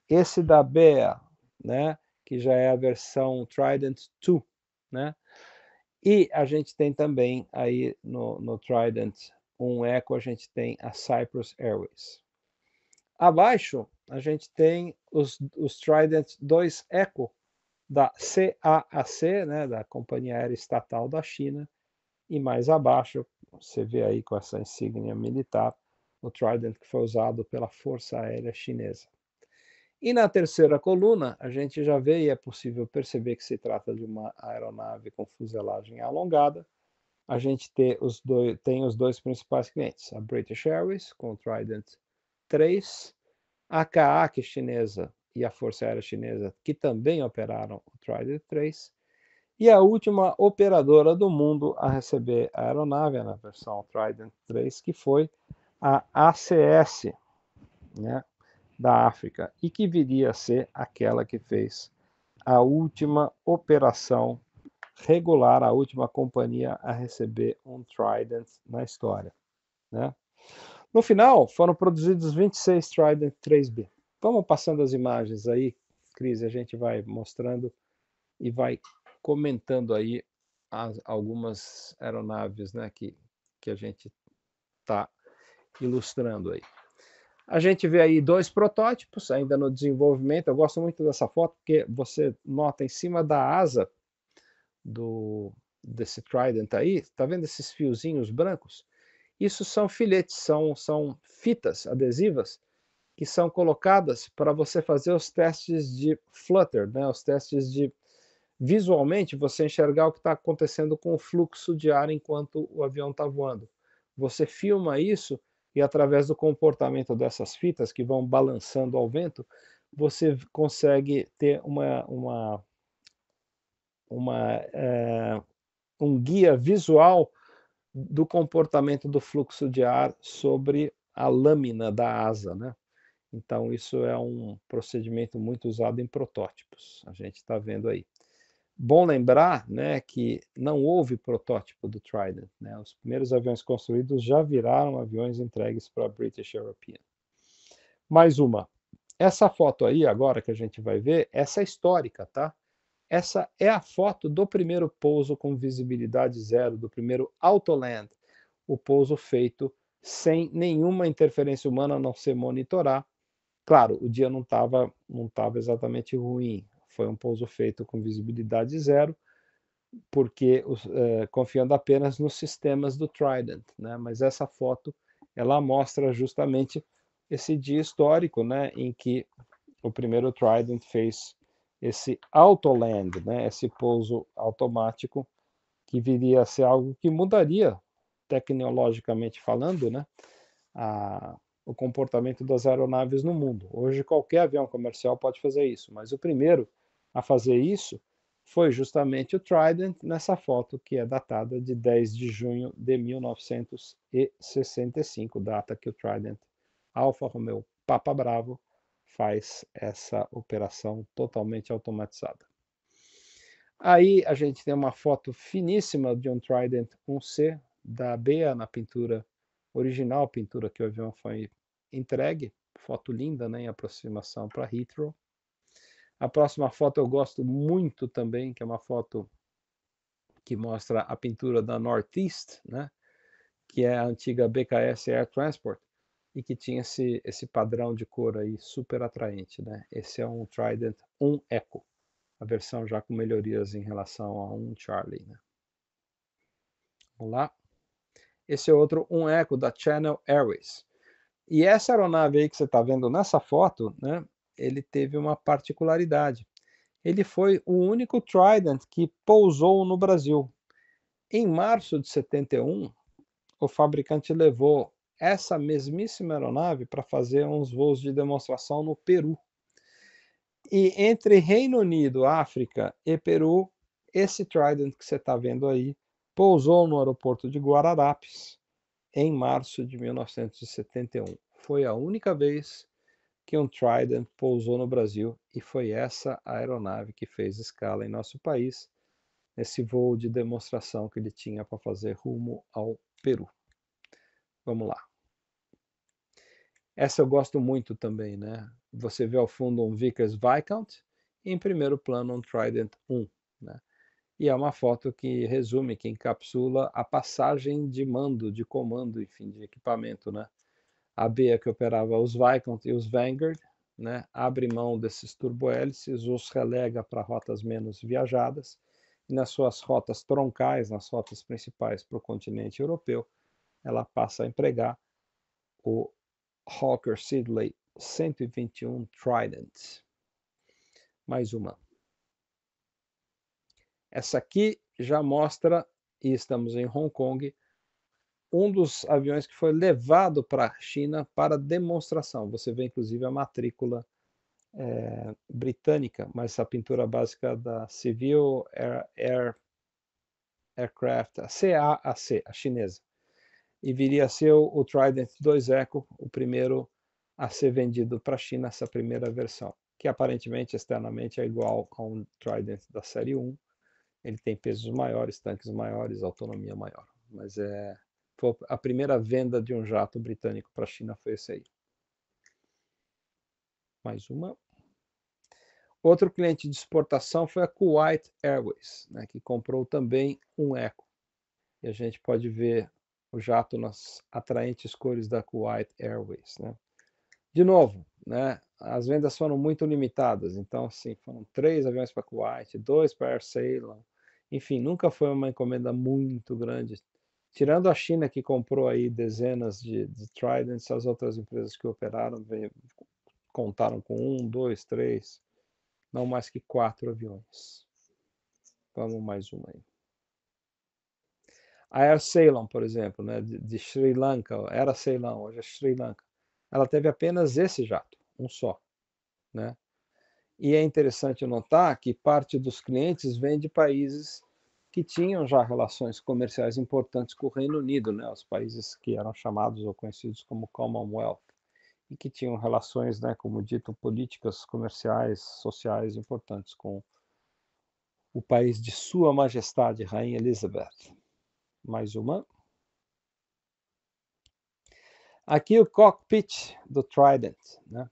esse da BEA, né, que já é a versão Trident 2, né? E a gente tem também aí no Trident 1 Echo, a gente tem a Cyprus Airways. Abaixo, a gente tem os Trident 2 Echo, da CAAC, né, da Companhia Aérea Estatal da China, e mais abaixo, você vê aí com essa insígnia militar, o Trident que foi usado pela Força Aérea Chinesa. E na terceira coluna, a gente já vê e é possível perceber que se trata de uma aeronave com fuselagem alongada. A gente tem os dois principais clientes, a British Airways, com o Trident 3, a CAAC chinesa e a Força Aérea Chinesa, que também operaram o Trident 3, e a última operadora do mundo a receber a aeronave na versão Trident 3, que foi a ACS, né, da África, e que viria a ser aquela que fez a última operação regular, a última companhia a receber um Trident na história, né? No final, foram produzidos 26 Trident 3B. Vamos passando as imagens aí, Cris, a gente vai mostrando e vai comentando aí algumas aeronaves, né, que a gente está ilustrando aí. A gente vê aí 2 protótipos ainda no desenvolvimento. Eu gosto muito dessa foto porque você nota em cima da asa desse Trident aí, tá vendo esses fiozinhos brancos? Isso são filetes, são fitas adesivas que são colocadas para você fazer os testes de flutter, né? Os testes de visualmente você enxergar o que está acontecendo com o fluxo de ar enquanto o avião está voando. Você filma isso e através do comportamento dessas fitas que vão balançando ao vento, você consegue ter um guia visual do comportamento do fluxo de ar sobre a lâmina da asa, né? Então, isso é um procedimento muito usado em protótipos. A gente está vendo aí. Bom lembrar, né, que não houve protótipo do Trident, né? Os primeiros aviões construídos já viraram aviões entregues para a British European. Mais uma. Essa foto aí, agora que a gente vai ver, essa é histórica, tá? Essa é a foto do primeiro pouso com visibilidade zero, do primeiro Autoland, o pouso feito sem nenhuma interferência humana, a não ser monitorar. Claro, o dia não tava exatamente ruim, foi um pouso feito com visibilidade zero, porque confiando apenas nos sistemas do Trident, né? Mas essa foto ela mostra justamente esse dia histórico, né, em que o primeiro Trident fez esse autoland, né, esse pouso automático, que viria a ser algo que mudaria, tecnologicamente falando, né, o comportamento das aeronaves no mundo. Hoje qualquer avião comercial pode fazer isso, mas o primeiro a fazer isso foi justamente o Trident, nessa foto que é datada de 10 de junho de 1965, data que o Trident Alfa Romeo Papa Bravo faz essa operação totalmente automatizada. Aí a gente tem uma foto finíssima de um Trident 1C da BEA na pintura original, pintura que o avião foi entregue, foto linda, né, em aproximação para Heathrow. A próxima foto eu gosto muito também, que é uma foto que mostra a pintura da Northeast, né? Que é a antiga BKS Air Transport, e que tinha esse padrão de cor aí super atraente, né? Esse é um Trident 1 Echo, a versão já com melhorias em relação a um Charlie, né? Vamos lá. Esse é outro 1 Echo da Channel Airways. E essa aeronave aí que você está vendo nessa foto, né? Ele teve uma particularidade. Ele foi o único Trident que pousou no Brasil. Em março de 71, o fabricante levou essa mesmíssima aeronave para fazer uns voos de demonstração no Peru. E entre Reino Unido, África e Peru, esse Trident que você está vendo aí pousou no aeroporto de Guararapes em março de 1971. Foi a única vez que um Trident pousou no Brasil e foi essa aeronave que fez escala em nosso país, nesse voo de demonstração que ele tinha para fazer rumo ao Peru. Vamos lá. Essa eu gosto muito também, né? Você vê ao fundo um Vickers Viscount e em primeiro plano um Trident 1, né? E é uma foto que resume, que encapsula a passagem de mando, de comando, enfim, de equipamento, né? A BEA que operava os Viscount e os Vanguard, né? Abre mão desses turbohélices, os relega para rotas menos viajadas, e nas suas rotas troncais, nas rotas principais para o continente europeu, ela passa a empregar o Hawker Siddeley 121 Trident. Mais uma. Essa aqui já mostra, e estamos em Hong Kong, um dos aviões que foi levado para a China para demonstração. Você vê inclusive a matrícula britânica, mas a pintura básica da Civil Aircraft, a CAAC, a chinesa. E viria a ser o Trident 2 Echo, o primeiro a ser vendido para a China, essa primeira versão, que aparentemente, externamente, é igual a um Trident da série 1. Ele tem pesos maiores, tanques maiores, autonomia maior. Mas foi a primeira venda de um jato britânico para a China foi esse aí. Mais uma. Outro cliente de exportação foi a Kuwait Airways, né, que comprou também um Echo. E a gente pode ver o jato nas atraentes cores da Kuwait Airways, né? De novo, né, as vendas foram muito limitadas, então assim, foram 3 aviões para Kuwait, 2 para Air Ceylon, enfim, nunca foi uma encomenda muito grande. Tirando a China, que comprou aí dezenas de Tridents, as outras empresas que operaram contaram com 1, 2, 3, não mais que 4 aviões. Vamos mais uma aí. A Air Ceylon, por exemplo, né, de Sri Lanka, era Ceylon, hoje é Sri Lanka, ela teve apenas esse jato, um só, né? E é interessante notar que parte dos clientes vem de países que tinham já relações comerciais importantes com o Reino Unido, né, os países que eram chamados ou conhecidos como Commonwealth, e que tinham relações, né, como dito, políticas, comerciais, sociais importantes com o país de Sua Majestade Rainha Elizabeth. Mais uma. Aqui o cockpit do Trident, né?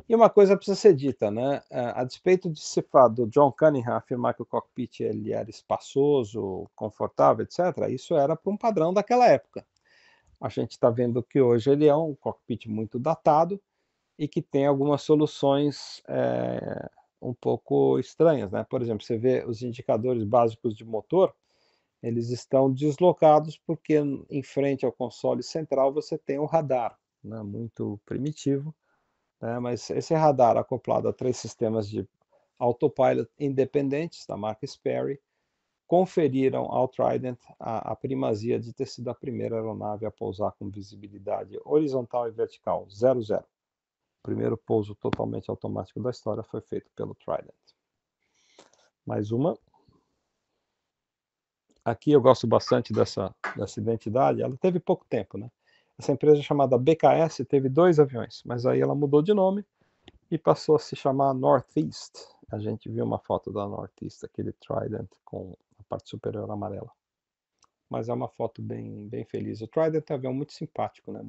E uma coisa precisa ser dita, né? A despeito de se falar do John Cunningham afirmar que o cockpit ele era espaçoso, confortável, etc., isso era para um padrão daquela época. A gente está vendo que hoje ele é um cockpit muito datado e que tem algumas soluções um pouco estranhas, né? Por exemplo, você vê os indicadores básicos de motor, eles estão deslocados porque em frente ao console central você tem o radar, né? Muito primitivo, né? Mas esse radar acoplado a 3 sistemas de autopilot independentes da marca Sperry conferiram ao Trident a primazia de ter sido a primeira aeronave a pousar com visibilidade horizontal e vertical, 00. O primeiro pouso totalmente automático da história foi feito pelo Trident. Mais uma. Aqui eu gosto bastante dessa identidade, ela teve pouco tempo, né? Essa empresa chamada BKS teve 2 aviões, mas aí ela mudou de nome e passou a se chamar Northeast. A gente viu uma foto da Northeast, aquele Trident com a parte superior amarela. Mas é uma foto bem feliz. O Trident é um avião muito simpático, né?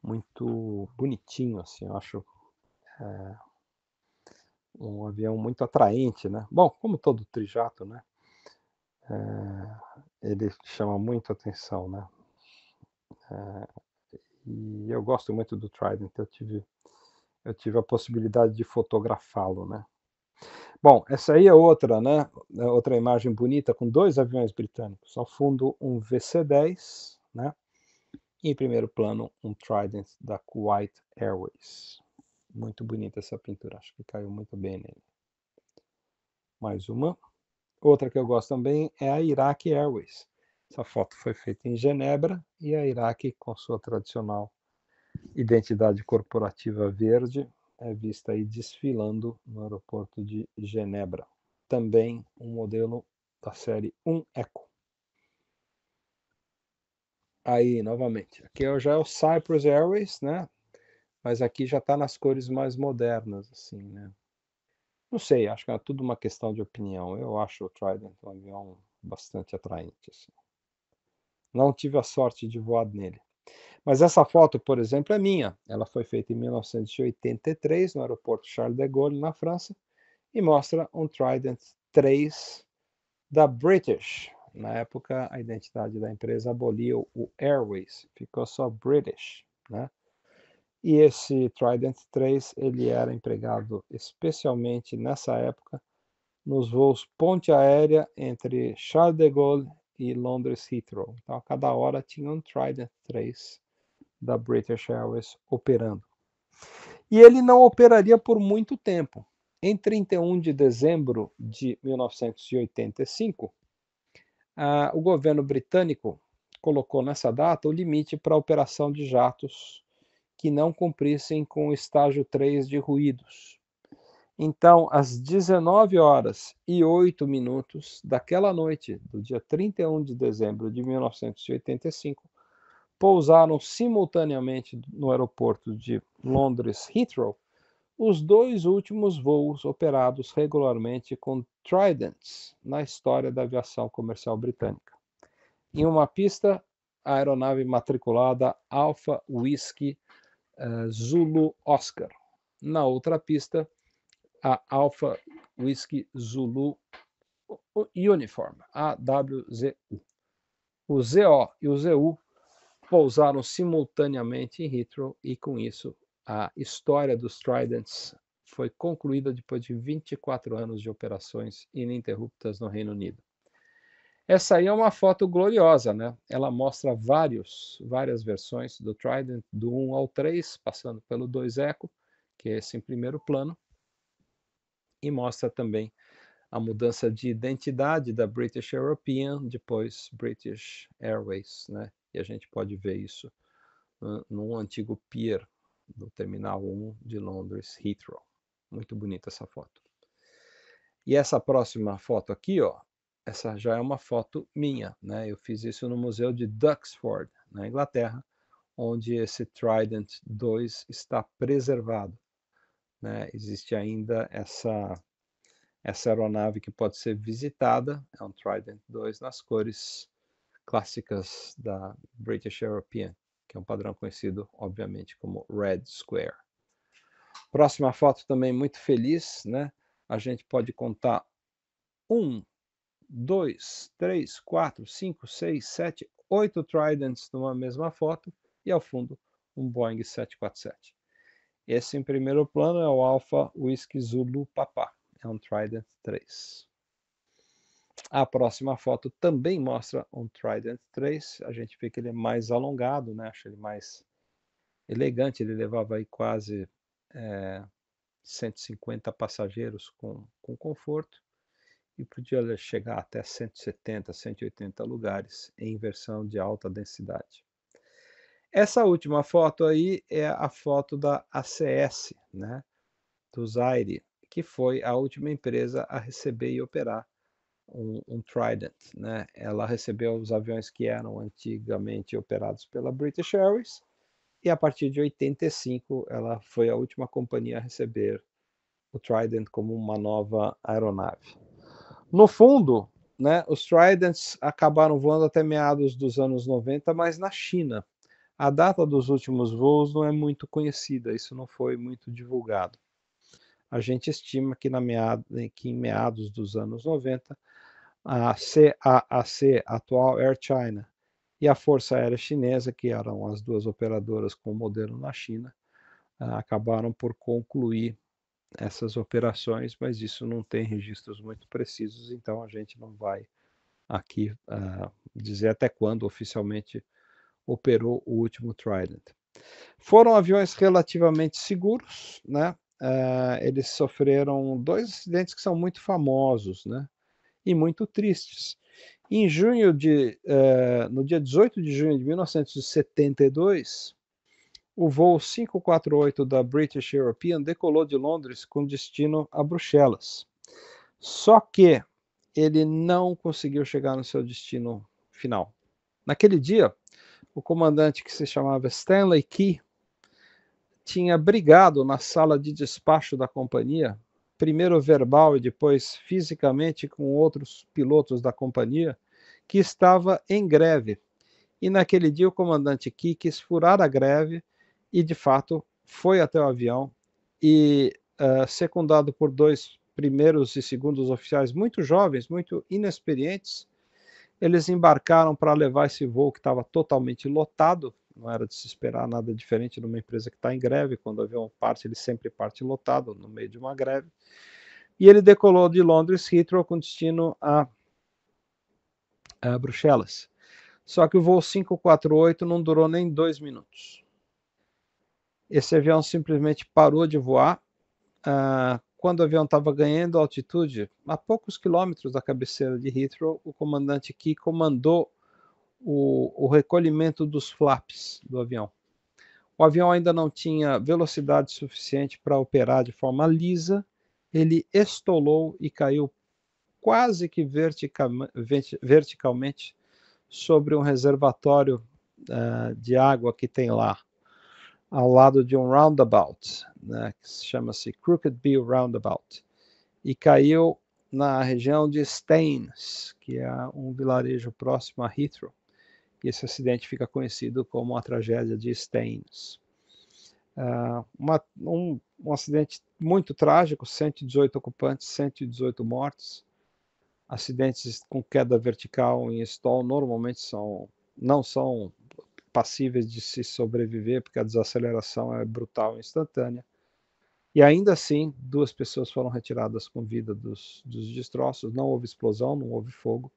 Muito bonitinho, assim, eu acho um avião muito atraente, né? Bom, como todo trijato, né? Ele chama muito atenção, né? E eu gosto muito do Trident, eu tive a possibilidade de fotografá-lo, né? Bom, essa aí é outra, né? É outra imagem bonita com dois aviões britânicos. Ao fundo, um VC-10, né? E em primeiro plano, um Trident da Kuwait Airways. Muito bonita essa pintura, acho que caiu muito bem nele. Mais uma. Outra que eu gosto também é a Iraq Airways. Essa foto foi feita em Genebra e a Iraq, com sua tradicional identidade corporativa verde, é vista aí desfilando no aeroporto de Genebra. Também um modelo da série 1 Eco. Aí, novamente, aqui já é o Cyprus Airways, né? Mas aqui já está nas cores mais modernas, assim, né? Não sei, acho que é tudo uma questão de opinião. Eu acho o Trident um avião bastante atraente, assim. Não tive a sorte de voar nele. Mas essa foto, por exemplo, é minha. Ela foi feita em 1983 no aeroporto Charles de Gaulle, na França, e mostra um Trident 3 da British. Na época, a identidade da empresa aboliu o Airways, ficou só British, né? E esse Trident 3, ele era empregado especialmente nessa época nos voos ponte aérea entre Charles de Gaulle e Londres Heathrow. Então, a cada hora tinha um Trident 3 da British Airways operando. E ele não operaria por muito tempo. Em 31 de dezembro de 1985, o governo britânico colocou nessa data o limite para a operação de jatos que não cumprissem com o estágio 3 de ruídos. Então, às 19h08 daquela noite, do dia 31 de dezembro de 1985, pousaram simultaneamente no aeroporto de Londres Heathrow os dois últimos voos operados regularmente com Tridents na história da aviação comercial britânica. Em uma pista, a aeronave matriculada Alpha Whiskey Zulu Oscar. Na outra pista, a Alpha Whiskey Zulu Uniform, AWZU. O ZO e o ZU pousaram simultaneamente em Heathrow e, com isso, a história dos Tridents foi concluída depois de 24 anos de operações ininterruptas no Reino Unido. Essa aí é uma foto gloriosa, né? Ela mostra várias versões do Trident, do 1 ao 3, passando pelo 2 Eco, que é esse em primeiro plano, e mostra também a mudança de identidade da British European, depois British Airways, né? E a gente pode ver isso num antigo pier do Terminal 1 de Londres, Heathrow. Muito bonita essa foto. E essa próxima foto aqui, ó, essa já é uma foto minha, né? Eu fiz isso no Museu de Duxford, na Inglaterra, onde esse Trident 2 está preservado, né? Existe ainda essa aeronave que pode ser visitada, é um Trident 2 nas cores clássicas da British European, que é um padrão conhecido, obviamente, como Red Square. Próxima foto também muito feliz, né? A gente pode contar 1, 2, 3, 4, 5, 6, 7, 8 Tridents numa mesma foto e ao fundo um Boeing 747. Esse em primeiro plano é o Alpha Whiskey Zulu Papa, é um Trident 3. A próxima foto também mostra um Trident 3, a gente vê que ele é mais alongado, né? Acho ele mais elegante, ele levava aí quase 150 passageiros com conforto e podia chegar até 170, 180 lugares em versão de alta densidade. Essa última foto aí é a foto da ACS, né, do Zaire, que foi a última empresa a receber e operar um Trident, né? Ela recebeu os aviões que eram antigamente operados pela British Airways e a partir de 85 ela foi a última companhia a receber o Trident como uma nova aeronave. No fundo, né, os Tridents acabaram voando até meados dos anos 90, mas na China. A data dos últimos voos não é muito conhecida, isso não foi muito divulgado. a gente estima que em meados dos anos 90, a CAAC, atual Air China, e a Força Aérea Chinesa, que eram as duas operadoras com o modelo na China, acabaram por concluir essas operações, mas isso não tem registros muito precisos, então a gente não vai aqui dizer até quando oficialmente operou o último Trident. Foram aviões relativamente seguros, né? Eles sofreram 2 acidentes que são muito famosos, né? E muito tristes. Em junho no dia 18 de junho de 1972, o voo 548 da British European decolou de Londres com destino a Bruxelas. Só que ele não conseguiu chegar no seu destino final. Naquele dia, o comandante, que se chamava Stanley Key, tinha brigado na sala de despacho da companhia, primeiro verbal e depois fisicamente, com outros pilotos da companhia, que estava em greve. E naquele dia o comandante Key quis furar a greve e, de fato, foi até o avião e, secundado por 2 primeiros e segundos oficiais muito jovens, muito inexperientes, eles embarcaram para levar esse voo que estava totalmente lotado. Não era de se esperar nada diferente numa empresa que está em greve. Quando o avião parte, ele sempre parte lotado no meio de uma greve. E ele decolou de Londres Heathrow com destino a Bruxelas. Só que o voo 548 não durou nem 2 minutos. Esse avião simplesmente parou de voar. Quando o avião estava ganhando altitude, a poucos quilômetros da cabeceira de Heathrow, o comandante Key comandou o recolhimento dos flaps do avião. O avião ainda não tinha velocidade suficiente para operar de forma lisa, ele estolou e caiu quase que verticalmente sobre um reservatório de água que tem lá, ao lado de um roundabout, né, que chama-se Crooked Bill Roundabout, e caiu na região de Staines, que é um vilarejo próximo a Heathrow. E esse acidente fica conhecido como a tragédia de Staines. Um acidente muito trágico, 118 ocupantes, 118 mortes. Acidentes com queda vertical em stall normalmente não são passíveis de se sobreviver, porque a desaceleração é brutal e instantânea. E ainda assim, 2 pessoas foram retiradas com vida dos destroços. Não houve explosão, não houve fogo,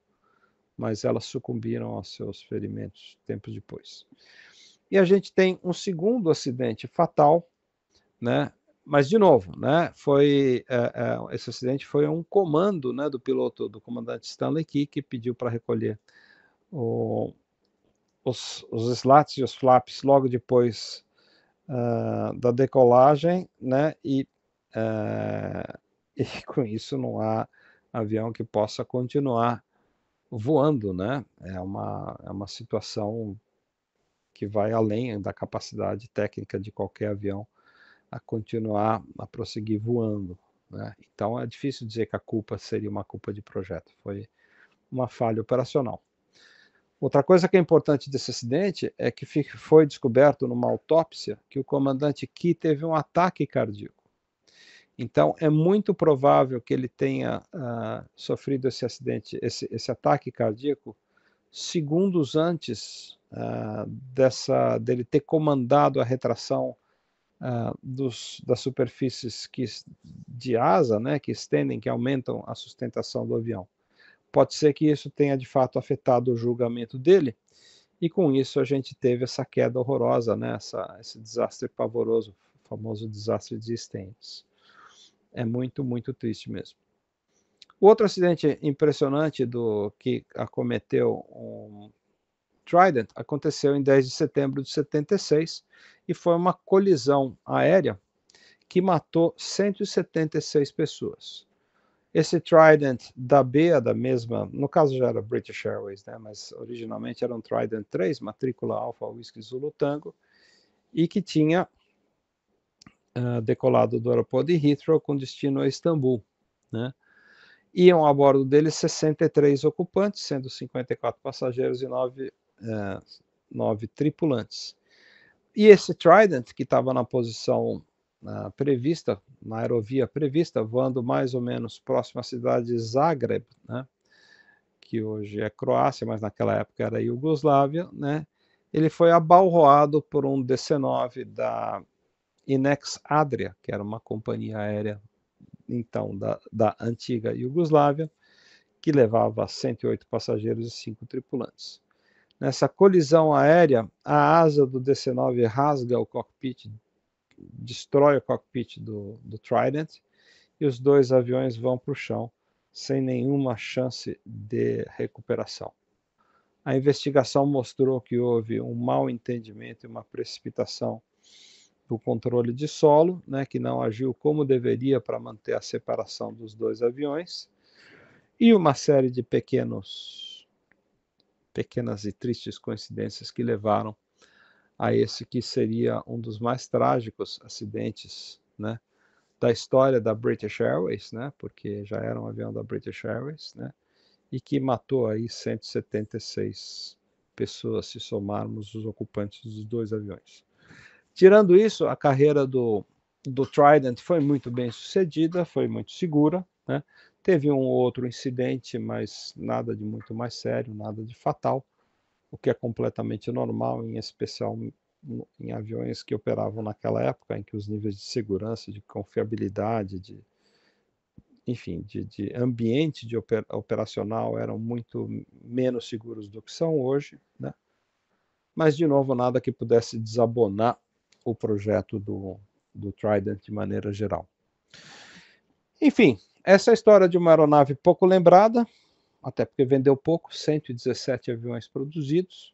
mas elas sucumbiram aos seus ferimentos tempos depois. E a gente tem um segundo acidente fatal, né? Mas, de novo, né, esse acidente foi um comando, né, do piloto, do comandante Stanley Key, que pediu para recolher os slats e os flaps logo depois da decolagem, né, e com isso não há avião que possa continuar voando, né? É uma situação que vai além da capacidade técnica de qualquer avião a continuar a prosseguir voando, né? Então é difícil dizer que a culpa seria uma culpa de projeto, foi uma falha operacional. Outra coisa que é importante desse acidente é que foi descoberto numa autópsia que o comandante Key teve um ataque cardíaco. Então é muito provável que ele tenha sofrido esse acidente, esse ataque cardíaco, segundos antes dele ter comandado a retração das superfícies de asa, né, que estendem, que aumentam a sustentação do avião. Pode ser que isso tenha de fato afetado o julgamento dele, e com isso a gente teve essa queda horrorosa, né, esse desastre pavoroso, o famoso desastre de Staines. É muito, muito triste mesmo. O outro acidente impressionante que acometeu um Trident aconteceu em 10 de setembro de 76 e foi uma colisão aérea que matou 176 pessoas. Esse Trident da BA, da mesma, no caso já era British Airways, né, mas originalmente era um Trident 3, matrícula Alpha Whisky Zulu Tango, e que tinha decolado do aeroporto de Heathrow com destino a Istambul, né? Iam a bordo dele 63 ocupantes, sendo 54 passageiros e 9 tripulantes. E esse Trident, que estava na posição na aerovia prevista, voando mais ou menos próximo à cidade de Zagreb, né, que hoje é Croácia, mas naquela época era Iugoslávia, né, ele foi abalroado por um DC-9 da Inex Adria, que era uma companhia aérea então da antiga Iugoslávia, que levava 108 passageiros e 5 tripulantes. Nessa colisão aérea, a asa do DC-9 rasga o cockpit, destrói o cockpit do Trident, e os dois aviões vão para o chão sem nenhuma chance de recuperação. A investigação mostrou que houve um mal entendimento e uma precipitação do controle de solo, né, que não agiu como deveria para manter a separação dos dois aviões, e uma série de pequenas e tristes coincidências que levaram a esse que seria um dos mais trágicos acidentes, né, da história da British Airways, né, porque já era um avião da British Airways, né, e que matou aí 176 pessoas, se somarmos os ocupantes dos dois aviões. Tirando isso, a carreira do Trident foi muito bem sucedida, foi muito segura, né? Teve um ou outro incidente, mas nada de muito mais sério, nada de fatal, o que é completamente normal, em especial em aviões que operavam naquela época, em que os níveis de segurança, de confiabilidade, enfim, de ambiente operacional eram muito menos seguros do que são hoje, né? Mas, de novo, nada que pudesse desabonar o projeto do Trident de maneira geral. Enfim, essa é a história de uma aeronave pouco lembrada, até porque vendeu pouco, 117 aviões produzidos,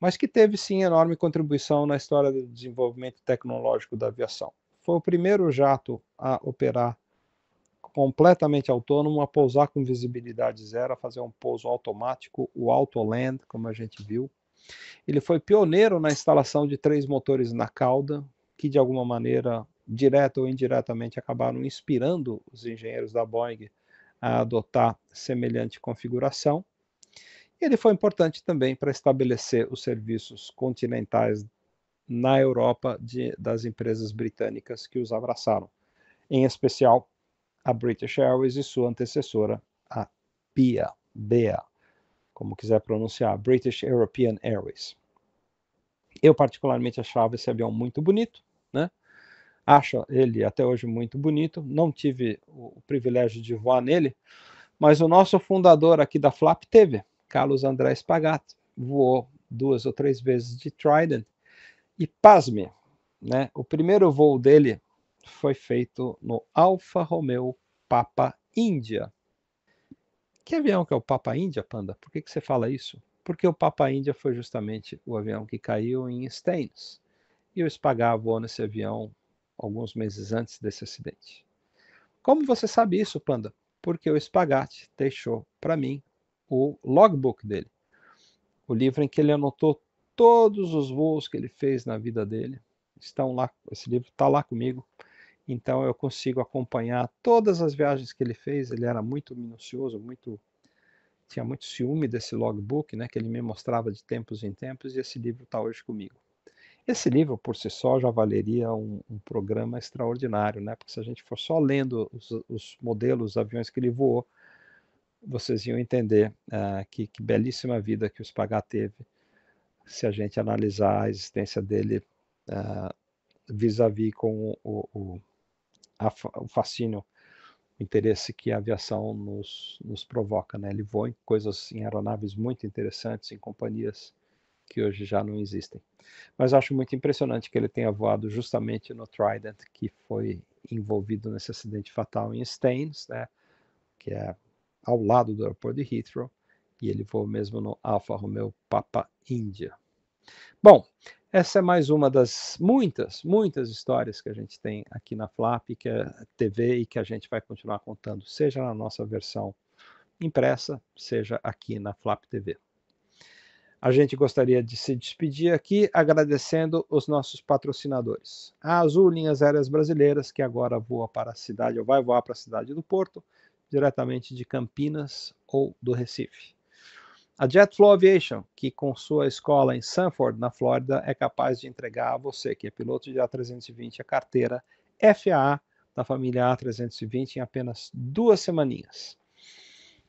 mas que teve sim enorme contribuição na história do desenvolvimento tecnológico da aviação. Foi o primeiro jato a operar completamente autônomo, a pousar com visibilidade zero, a fazer um pouso automático, o Autoland, como a gente viu. Ele foi pioneiro na instalação de 3 motores na cauda, que de alguma maneira, direta ou indiretamente, acabaram inspirando os engenheiros da Boeing a adotar semelhante configuração. Ele foi importante também para estabelecer os serviços continentais na Europa das empresas britânicas que os abraçaram, em especial a British Airways e sua antecessora, a BEA, como quiser pronunciar, British European Airways. Eu particularmente achava esse avião muito bonito, né? Acho ele até hoje muito bonito. Não tive o privilégio de voar nele, mas o nosso fundador aqui da Flap teve, Carlos André Spagatti, voou 2 ou 3 vezes de Trident. E pasme, né? O primeiro voo dele foi feito no Alfa Romeo Papa Índia. Que avião que é o Papa Índia, Panda? Por que você fala isso? Porque o Papa Índia foi justamente o avião que caiu em Staines. E o Spagatti voou nesse avião alguns meses antes desse acidente. Como você sabe isso, Panda? Porque o Spagatti deixou para mim o logbook dele, o livro em que ele anotou todos os voos que ele fez na vida dele. Estão lá, esse livro está lá comigo, então eu consigo acompanhar todas as viagens que ele fez. Ele era muito minucioso, tinha muito ciúme desse logbook, né, que ele me mostrava de tempos em tempos, e esse livro está hoje comigo. Esse livro, por si só, já valeria um programa extraordinário, né? Porque se a gente for só lendo os modelos, os aviões que ele voou, vocês iam entender que belíssima vida que o Spagatti teve, se a gente analisar a existência dele vis-à-vis com o fascínio, o interesse que a aviação nos provoca, né? Ele voa em coisas, em aeronaves muito interessantes, em companhias que hoje já não existem. Mas acho muito impressionante que ele tenha voado justamente no Trident, que foi envolvido nesse acidente fatal em Staines, né, que é ao lado do aeroporto de Heathrow, e ele voou mesmo no Alfa Romeo Papa India. Bom, essa é mais uma das muitas histórias que a gente tem aqui na Flap, que é TV, e que a gente vai continuar contando, seja na nossa versão impressa, seja aqui na Flap TV. A gente gostaria de se despedir aqui agradecendo os nossos patrocinadores. A Azul Linhas Aéreas Brasileiras, que agora voa para a cidade, ou vai voar para a cidade do Porto, diretamente de Campinas ou do Recife. A JetFlow Aviation, que com sua escola em Sanford, na Flórida, é capaz de entregar a você, que é piloto de A320, a carteira FAA da família A320 em apenas 2 semaninhas.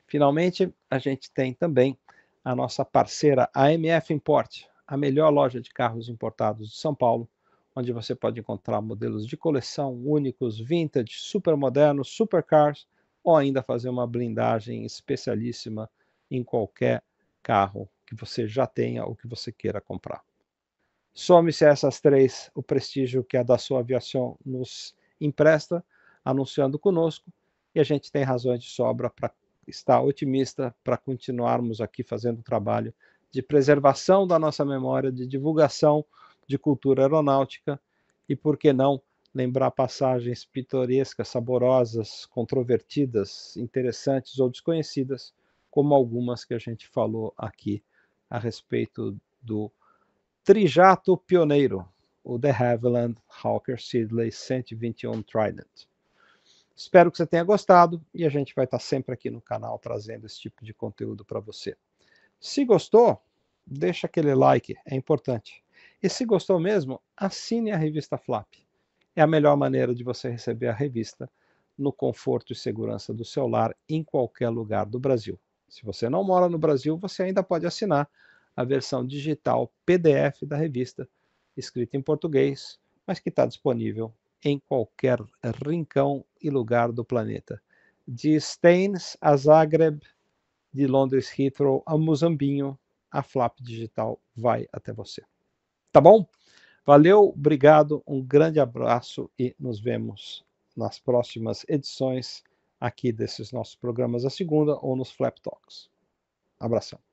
Finalmente, a gente tem também a nossa parceira AMF Import, a melhor loja de carros importados de São Paulo, onde você pode encontrar modelos de coleção únicos, vintage, super modernos, supercars, ou ainda fazer uma blindagem especialíssima em qualquer carro que você já tenha ou que você queira comprar. Some-se a essas três o prestígio que a Dassault Aviation nos empresta, anunciando conosco, e a gente tem razões de sobra para estar otimista para continuarmos aqui fazendo o trabalho de preservação da nossa memória, de divulgação de cultura aeronáutica e, por que não, lembrar passagens pitorescas, saborosas, controvertidas, interessantes ou desconhecidas, como algumas que a gente falou aqui a respeito do trijato pioneiro, o de Havilland Hawker Siddeley 121 Trident. Espero que você tenha gostado e a gente vai estar sempre aqui no canal trazendo esse tipo de conteúdo para você. Se gostou, deixa aquele like, é importante. E se gostou mesmo, assine a revista Flap. É a melhor maneira de você receber a revista no conforto e segurança do seu lar em qualquer lugar do Brasil. Se você não mora no Brasil, você ainda pode assinar a versão digital PDF da revista, escrita em português, mas que está disponível em qualquer rincão e lugar do planeta. De Staines a Zagreb, de Londres Heathrow a Muzambinho, a Flap Digital vai até você. Tá bom? Valeu, obrigado, um grande abraço e nos vemos nas próximas edições aqui desses nossos programas a segunda ou nos Flap Talks. Abração.